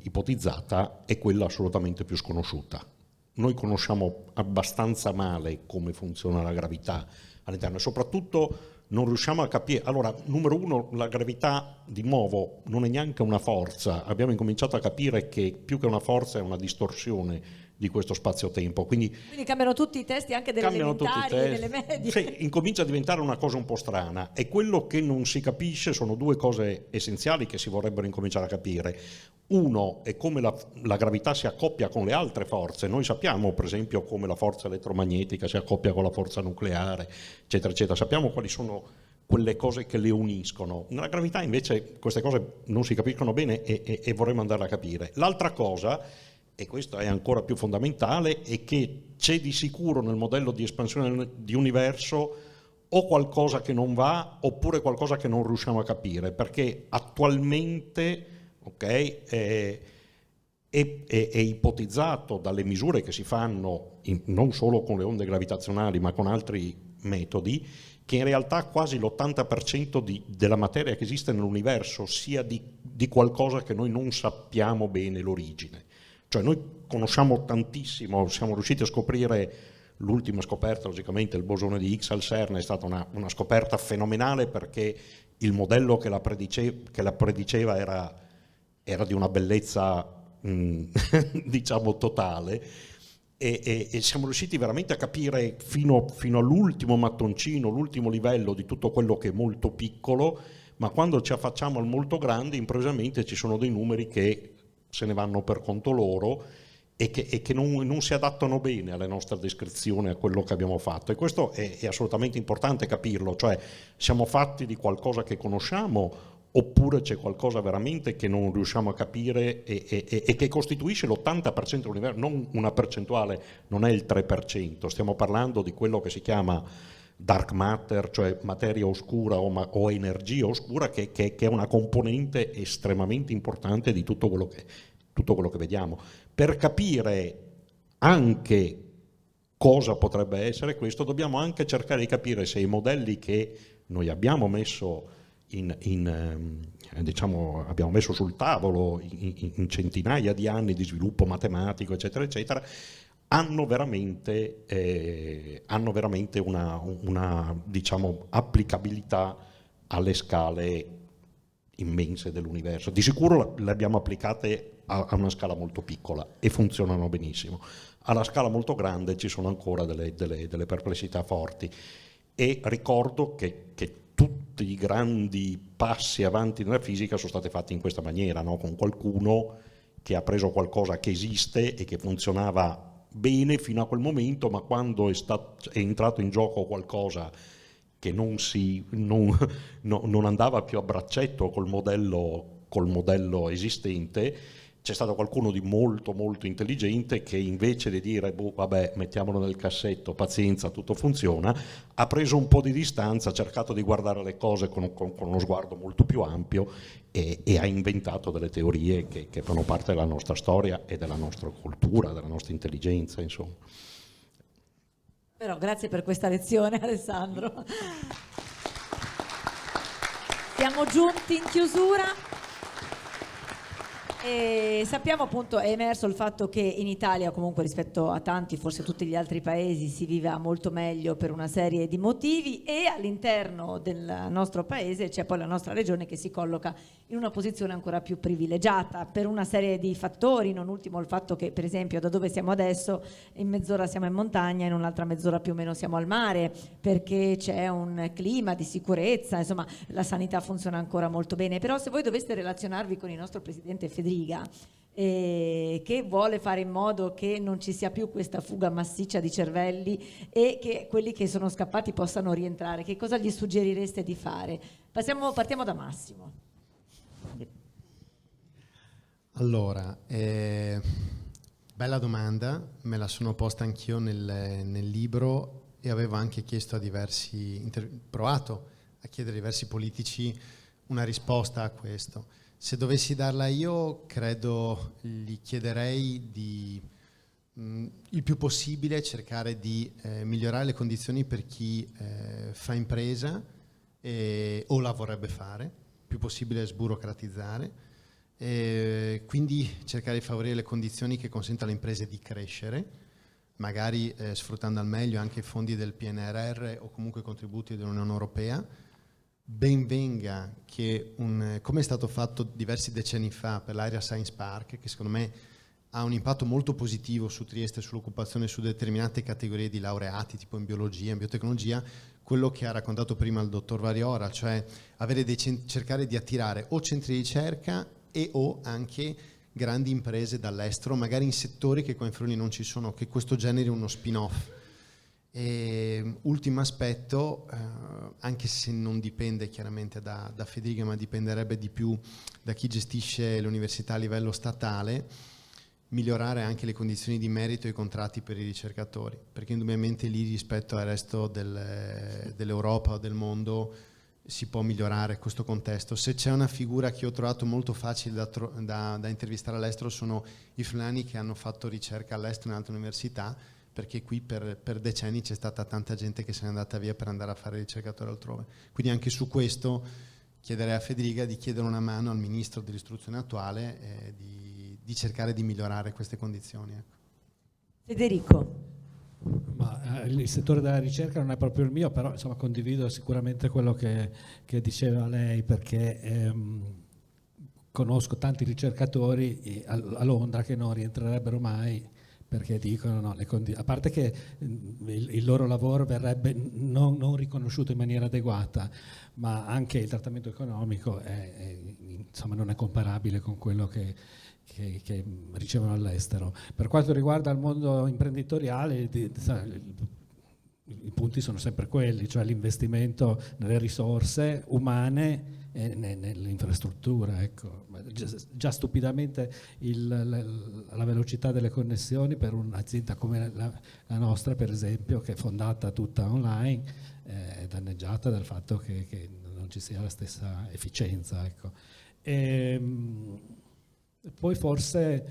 ipotizzata, è quella assolutamente più sconosciuta. Noi conosciamo abbastanza male come funziona la gravità all'interno e soprattutto non riusciamo a capire. Allora, numero uno, la gravità, di nuovo, non è neanche una forza. Abbiamo incominciato a capire che più che una forza è una distorsione di questo spazio-tempo. Quindi cambiano tutti i testi, anche delle elementari e delle medie. Sì, incomincia a diventare una cosa un po' strana, e quello che non si capisce sono due cose essenziali che si vorrebbero incominciare a capire. Uno è come la gravità si accoppia con le altre forze. Noi sappiamo, per esempio, come la forza elettromagnetica si accoppia con la forza nucleare, eccetera, eccetera. Sappiamo quali sono quelle cose che le uniscono. Nella gravità invece queste cose non si capiscono bene e vorremmo andare a capire. L'altra cosa, e questo è ancora più fondamentale, è che c'è di sicuro nel modello di espansione di universo o qualcosa che non va oppure qualcosa che non riusciamo a capire, perché attualmente è è ipotizzato dalle misure che si fanno non solo con le onde gravitazionali ma con altri metodi, che in realtà quasi l'80% della materia che esiste nell'universo sia di qualcosa che noi non sappiamo bene l'origine. Cioè noi conosciamo tantissimo, siamo riusciti a scoprire l'ultima scoperta, logicamente il bosone di Higgs al CERN è stata una scoperta fenomenale, perché il modello che la prediceva era di una bellezza diciamo totale, e siamo riusciti veramente a capire fino all'ultimo mattoncino, l'ultimo livello di tutto quello che è molto piccolo, ma quando ci affacciamo al molto grande improvvisamente ci sono dei numeri che se ne vanno per conto loro e che non si adattano bene alla nostra descrizione, a quello che abbiamo fatto, e questo è assolutamente importante capirlo, cioè siamo fatti di qualcosa che conosciamo oppure c'è qualcosa veramente che non riusciamo a capire e che costituisce l'80% dell'universo, non una percentuale, non è il 3%, stiamo parlando di quello che si chiama dark matter, cioè materia oscura o energia oscura, che è una componente estremamente importante di tutto quello che vediamo. Per capire anche cosa potrebbe essere questo, dobbiamo anche cercare di capire se i modelli che noi abbiamo messo diciamo, abbiamo messo sul tavolo in centinaia di anni di sviluppo matematico, eccetera, eccetera, hanno veramente una diciamo, applicabilità alle scale immense dell'universo. Di sicuro le abbiamo applicate a una scala molto piccola e funzionano benissimo. Alla scala molto grande ci sono ancora delle perplessità forti, e ricordo che tutti i grandi passi avanti nella fisica sono stati fatti in questa maniera, no? Con qualcuno che ha preso qualcosa che esiste e che funzionava bene fino a quel momento, ma quando è entrato in gioco qualcosa che non andava più a braccetto col modello esistente, c'è stato qualcuno di molto molto intelligente che invece di dire vabbè, mettiamolo nel cassetto, pazienza, tutto funziona, ha preso un po' di distanza, ha cercato di guardare le cose con uno sguardo molto più ampio e ha inventato delle teorie che fanno parte della nostra storia e della nostra cultura, della nostra intelligenza, insomma. Però grazie per questa lezione, Alessandro. Siamo giunti in chiusura. E sappiamo, appunto, è emerso il fatto che in Italia, comunque rispetto a tanti, forse tutti gli altri paesi, si vive molto meglio per una serie di motivi, e all'interno del nostro paese c'è poi la nostra regione che si colloca in una posizione ancora più privilegiata per una serie di fattori, non ultimo il fatto che, per esempio, da dove siamo adesso in mezz'ora siamo in montagna, in un'altra mezz'ora più o meno siamo al mare, perché c'è un clima di sicurezza, insomma la sanità funziona ancora molto bene. Però se voi doveste relazionarvi con il nostro presidente Federica, che vuole fare in modo che non ci sia più questa fuga massiccia di cervelli e che quelli che sono scappati possano rientrare, che cosa gli suggerireste di fare? Partiamo da Massimo. Allora, bella domanda, me la sono posta anch'io nel libro, e avevo anche chiesto provato a chiedere a diversi politici una risposta a questo. Se dovessi darla io, credo gli chiederei di il più possibile cercare di migliorare le condizioni per chi fa impresa o la vorrebbe fare, più possibile sburocratizzare, quindi cercare di favorire le condizioni che consentano alle imprese di crescere, magari sfruttando al meglio anche i fondi del PNRR o comunque i contributi dell'Unione Europea. Ben venga che, come è stato fatto diversi decenni fa per l'Area Science Park, che secondo me ha un impatto molto positivo su Trieste, sull'occupazione, su determinate categorie di laureati, tipo in biologia, in biotecnologia, quello che ha raccontato prima il dottor Variora, cioè cercare di attirare o centri di ricerca o anche grandi imprese dall'estero, magari in settori che qua in Friuli non ci sono, che questo generi uno spin-off. E ultimo aspetto, anche se non dipende chiaramente da Federica, ma dipenderebbe di più da chi gestisce l'università a livello statale, migliorare anche le condizioni di merito e i contratti per i ricercatori, perché indubbiamente lì rispetto al resto dell'Europa o del mondo si può migliorare questo contesto. Se c'è una figura che ho trovato molto facile da intervistare all'estero, sono i fulani che hanno fatto ricerca all'estero in altre università, perché qui per decenni c'è stata tanta gente che se n'è andata via per andare a fare ricercatore altrove. Quindi anche su questo chiederei a Federica di chiedere una mano al ministro dell'istruzione attuale di cercare di migliorare queste condizioni. Ecco. Federico. Ma il settore della ricerca non è proprio il mio, però insomma condivido sicuramente quello che diceva lei, perché conosco tanti ricercatori a Londra che non rientrerebbero mai, perché dicono no, a parte che il loro lavoro verrebbe non riconosciuto in maniera adeguata, ma anche il trattamento economico insomma, non è comparabile con quello che ricevono all'estero. Per quanto riguarda il mondo imprenditoriale, i punti sono sempre quelli, cioè l'investimento nelle risorse umane e nell'infrastruttura. Ecco. Già stupidamente la velocità delle connessioni per un'azienda come la nostra, per esempio, che è fondata tutta online, è danneggiata dal fatto che non ci sia la stessa efficienza. Ecco. Poi forse,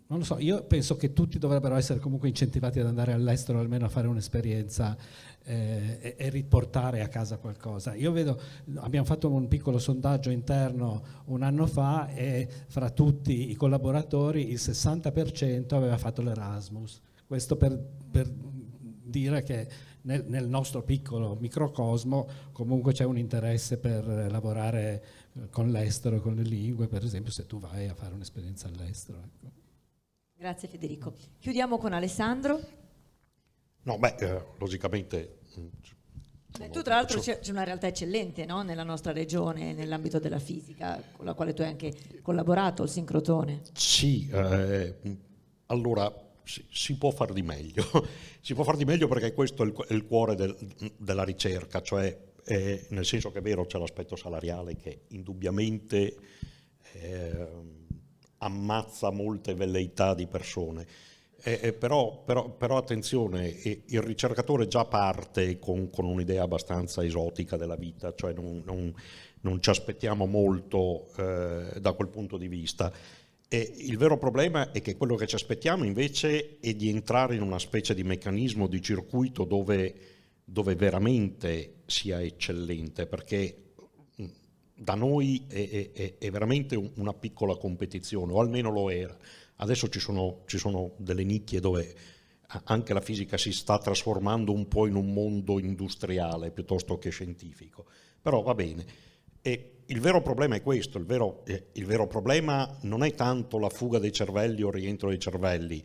non lo so, io penso che tutti dovrebbero essere comunque incentivati ad andare all'estero almeno a fare un'esperienza e riportare a casa qualcosa. Io vedo, abbiamo fatto un piccolo sondaggio interno un anno fa e fra tutti i collaboratori il 60% aveva fatto l'Erasmus. Questo per dire che nel nostro piccolo microcosmo comunque c'è un interesse per lavorare con l'estero, con le lingue, per esempio se tu vai a fare un'esperienza all'estero. Ecco. Grazie Federico. Chiudiamo con Alessandro. No, logicamente... Tu tra l'altro c'è una realtà eccellente, no? Nella nostra regione, nell'ambito della fisica, con la quale tu hai anche collaborato, il sincrotone. Sì, allora si può far di meglio. Si può far di meglio perché questo è il cuore della ricerca, cioè nel senso che è vero, c'è l'aspetto salariale che indubbiamente ammazza molte velleità di persone. Però attenzione, il ricercatore già parte con un'idea abbastanza esotica della vita, cioè non ci aspettiamo molto da quel punto di vista. E il vero problema è che quello che ci aspettiamo invece è di entrare in una specie di meccanismo, di circuito dove veramente sia eccellente, perché da noi è veramente una piccola competizione, o almeno lo era. Adesso ci sono delle nicchie dove anche la fisica si sta trasformando un po' in un mondo industriale piuttosto che scientifico, però va bene. E il vero problema è questo, il vero problema non è tanto la fuga dei cervelli o il rientro dei cervelli.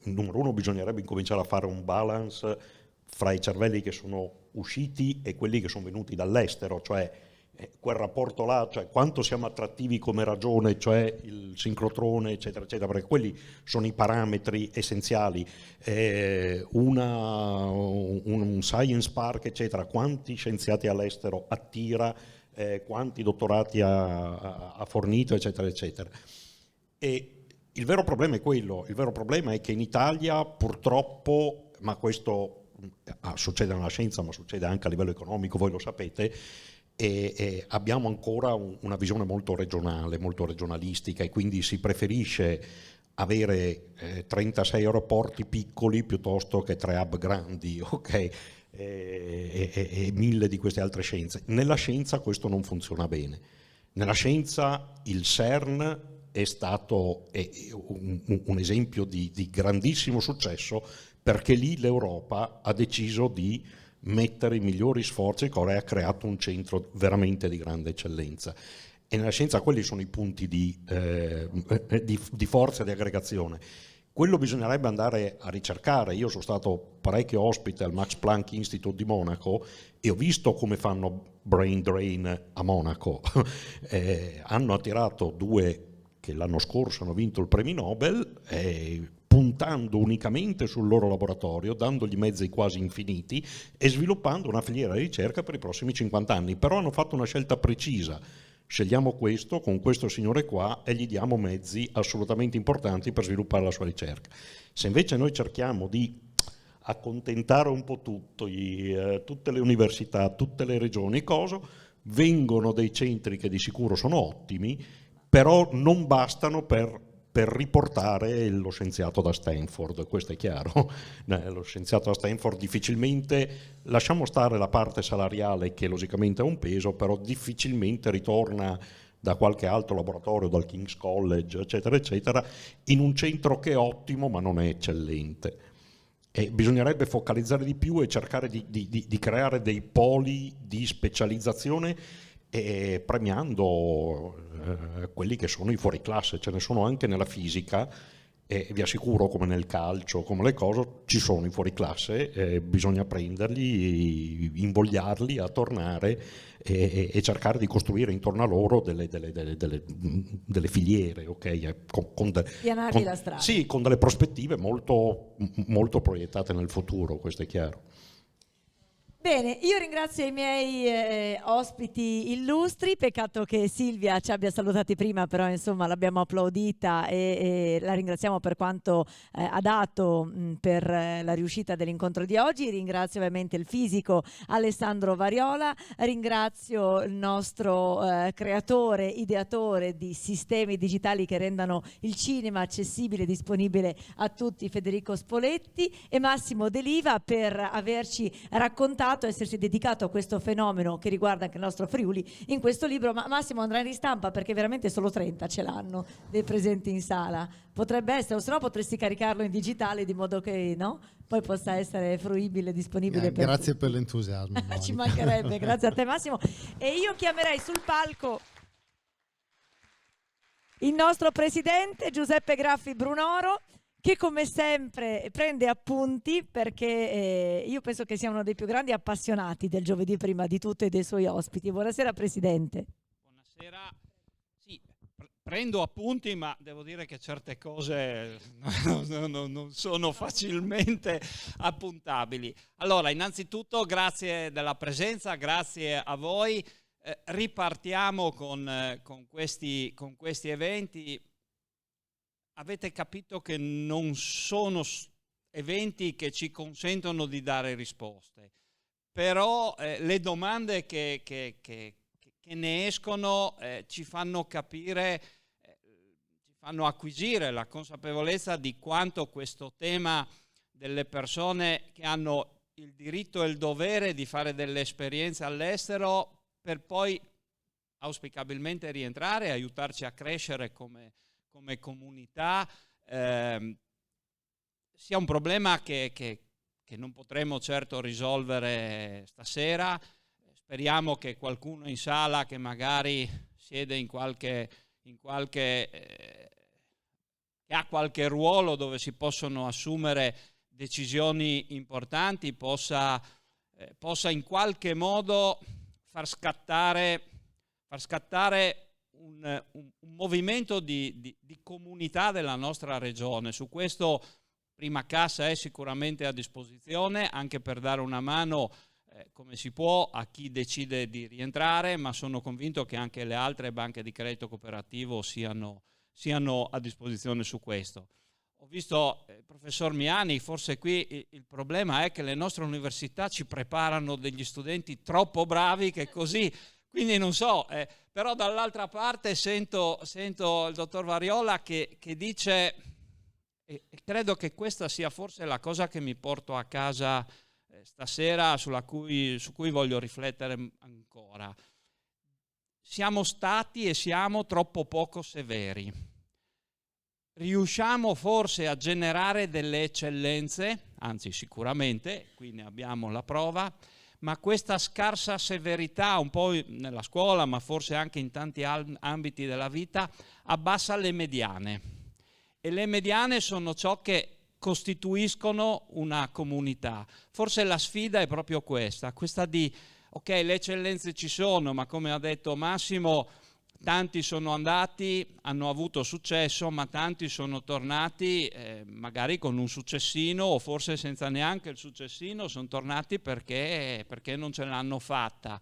Numero uno, bisognerebbe incominciare a fare un balance fra i cervelli che sono usciti e quelli che sono venuti dall'estero, cioè quel rapporto là, cioè quanto siamo attrattivi come ragione, cioè il sincrotrone, eccetera, eccetera, perché quelli sono i parametri essenziali. Un science park, eccetera, quanti scienziati all'estero attira, quanti dottorati ha fornito, eccetera, eccetera. E il vero problema è quello, il vero problema è che in Italia purtroppo, ma questo succede nella scienza, ma succede anche a livello economico, voi lo sapete, e abbiamo ancora una visione molto regionale, molto regionalistica, e quindi si preferisce avere 36 aeroporti piccoli piuttosto che 3 hub grandi, ok? E 1000 di queste altre scienze. Nella scienza questo non funziona bene. Nella scienza il CERN è stato un esempio di grandissimo successo, perché lì l'Europa ha deciso di mettere i migliori sforzi e Corea ha creato un centro veramente di grande eccellenza. E nella scienza quelli sono i punti di forza e di aggregazione. Quello bisognerebbe andare a ricercare. Io sono stato parecchio ospite al Max Planck Institute di Monaco e ho visto come fanno brain drain a Monaco. Hanno attirato 2 che l'anno scorso hanno vinto il premio Nobel, puntando unicamente sul loro laboratorio, dandogli mezzi quasi infiniti e sviluppando una filiera di ricerca per i prossimi 50 anni. Però hanno fatto una scelta precisa. Scegliamo questo con questo signore qua e gli diamo mezzi assolutamente importanti per sviluppare la sua ricerca. Se invece noi cerchiamo di accontentare un po' tutte le università, tutte le regioni, vengono dei centri che di sicuro sono ottimi, però non bastano per riportare lo scienziato da Stanford, questo è chiaro. Lo scienziato da Stanford difficilmente, lasciamo stare la parte salariale che logicamente ha un peso, però difficilmente ritorna da qualche altro laboratorio, dal King's College, eccetera, eccetera, in un centro che è ottimo ma non è eccellente. E bisognerebbe focalizzare di più e cercare di creare dei poli di specializzazione, premiando quelli che sono i fuoriclasse. Ce ne sono anche nella fisica, e vi assicuro, come nel calcio, come le cose, ci sono i fuoriclasse, bisogna prenderli, invogliarli a tornare e cercare di costruire intorno a loro delle filiere, ok? Pianargli la strada. Sì, con delle prospettive molto, molto proiettate nel futuro, questo è chiaro. Bene, io ringrazio i miei ospiti illustri, peccato che Silvia ci abbia salutati prima, però insomma l'abbiamo applaudita e la ringraziamo per quanto ha dato per la riuscita dell'incontro di oggi. Ringrazio ovviamente il fisico Alessandro Variola, ringrazio il nostro creatore, ideatore di sistemi digitali che rendano il cinema accessibile e disponibile a tutti, Federico Spoletti, e Massimo Deliva per averci raccontato, essersi dedicato a questo fenomeno che riguarda anche il nostro Friuli in questo libro. Ma Massimo andrà in ristampa, perché veramente solo 30 ce l'hanno dei presenti in sala. Potrebbe essere, o se no potresti caricarlo in digitale, di modo che poi possa essere fruibile, disponibile per grazie tutti. per l'entusiasmo. Ci mancherebbe. Grazie a te Massimo. E io chiamerei sul palco il nostro presidente Giuseppe Graffi Brunoro, che come sempre prende appunti, perché io penso che sia uno dei più grandi appassionati del giovedì prima di tutto e dei suoi ospiti. Buonasera Presidente. Buonasera. Sì, prendo appunti, ma devo dire che certe cose non sono facilmente appuntabili. Allora, innanzitutto grazie della presenza, grazie a voi. Ripartiamo con questi eventi. Avete capito che non sono eventi che ci consentono di dare risposte, però le domande che ne escono ci fanno capire, ci fanno acquisire la consapevolezza di quanto questo tema delle persone che hanno il diritto e il dovere di fare delle esperienze all'estero per poi auspicabilmente rientrare e aiutarci a crescere come comunità, sia un problema che non potremo certo risolvere stasera. Speriamo che qualcuno in sala che magari siede che ha qualche ruolo dove si possono assumere decisioni importanti possa in qualche modo far scattare un movimento di comunità della nostra regione. Su questo Prima Cassa è sicuramente a disposizione, anche per dare una mano come si può a chi decide di rientrare, ma sono convinto che anche le altre banche di credito cooperativo siano a disposizione su questo. Ho visto il professor Miani, forse qui il problema è che le nostre università ci preparano degli studenti troppo bravi, che così, quindi non so, però dall'altra parte sento il dottor Variola che dice, e credo che questa sia forse la cosa che mi porto a casa stasera, su cui voglio riflettere ancora. Siamo stati e siamo troppo poco severi. Riusciamo forse a generare delle eccellenze, anzi sicuramente, qui ne abbiamo la prova, ma questa scarsa severità un po' nella scuola, ma forse anche in tanti ambiti della vita, abbassa le mediane. E le mediane sono ciò che costituiscono una comunità. Forse la sfida è proprio questa di, ok, le eccellenze ci sono, ma come ha detto Massimo, tanti sono andati, hanno avuto successo, ma tanti sono tornati magari con un successino o forse senza neanche il successino, sono tornati perché non ce l'hanno fatta.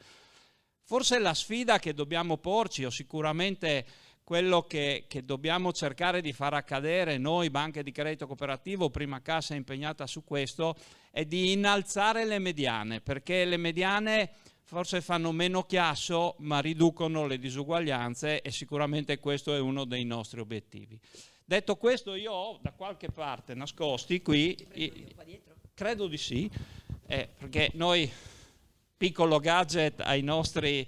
Forse la sfida che dobbiamo porci, o sicuramente quello che dobbiamo cercare di far accadere, noi banche di credito cooperativo, Prima Cassa è impegnata su questo, è di innalzare le mediane, perché le mediane forse fanno meno chiasso ma riducono le disuguaglianze, e sicuramente questo è uno dei nostri obiettivi. Detto questo, io ho da qualche parte nascosti qui, credo di sì, perché noi, piccolo gadget ai nostri,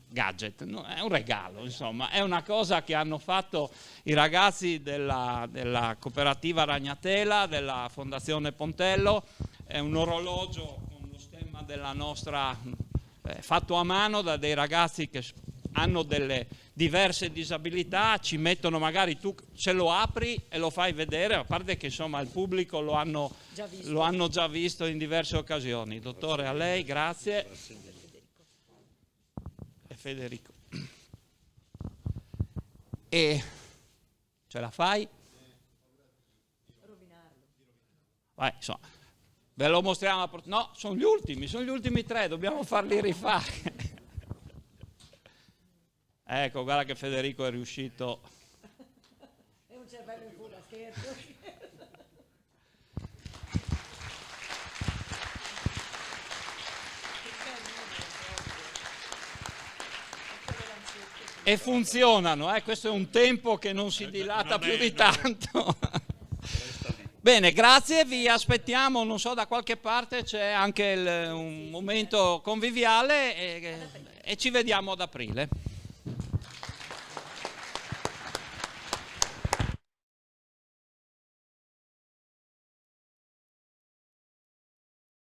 gadget, no, è un regalo, insomma, è una cosa che hanno fatto i ragazzi della cooperativa Ragnatela, della Fondazione Pontello, è un orologio con lo stemma della nostra, fatto a mano da dei ragazzi che hanno delle diverse disabilità, ci mettono, magari tu ce lo apri e lo fai vedere, a parte che insomma il pubblico lo hanno già visto in diverse occasioni. Dottore, a lei, grazie. E Federico. E ce la fai? Vai, insomma, ve lo mostriamo. No, sono gli ultimi 3, dobbiamo farli rifare. Ecco, guarda che Federico è riuscito. È un cervello in fuga, scherzo. E funzionano, questo è un tempo che non si dilata più di tanto. Bene, grazie, vi aspettiamo, non so, da qualche parte c'è anche un momento conviviale e ci vediamo ad aprile.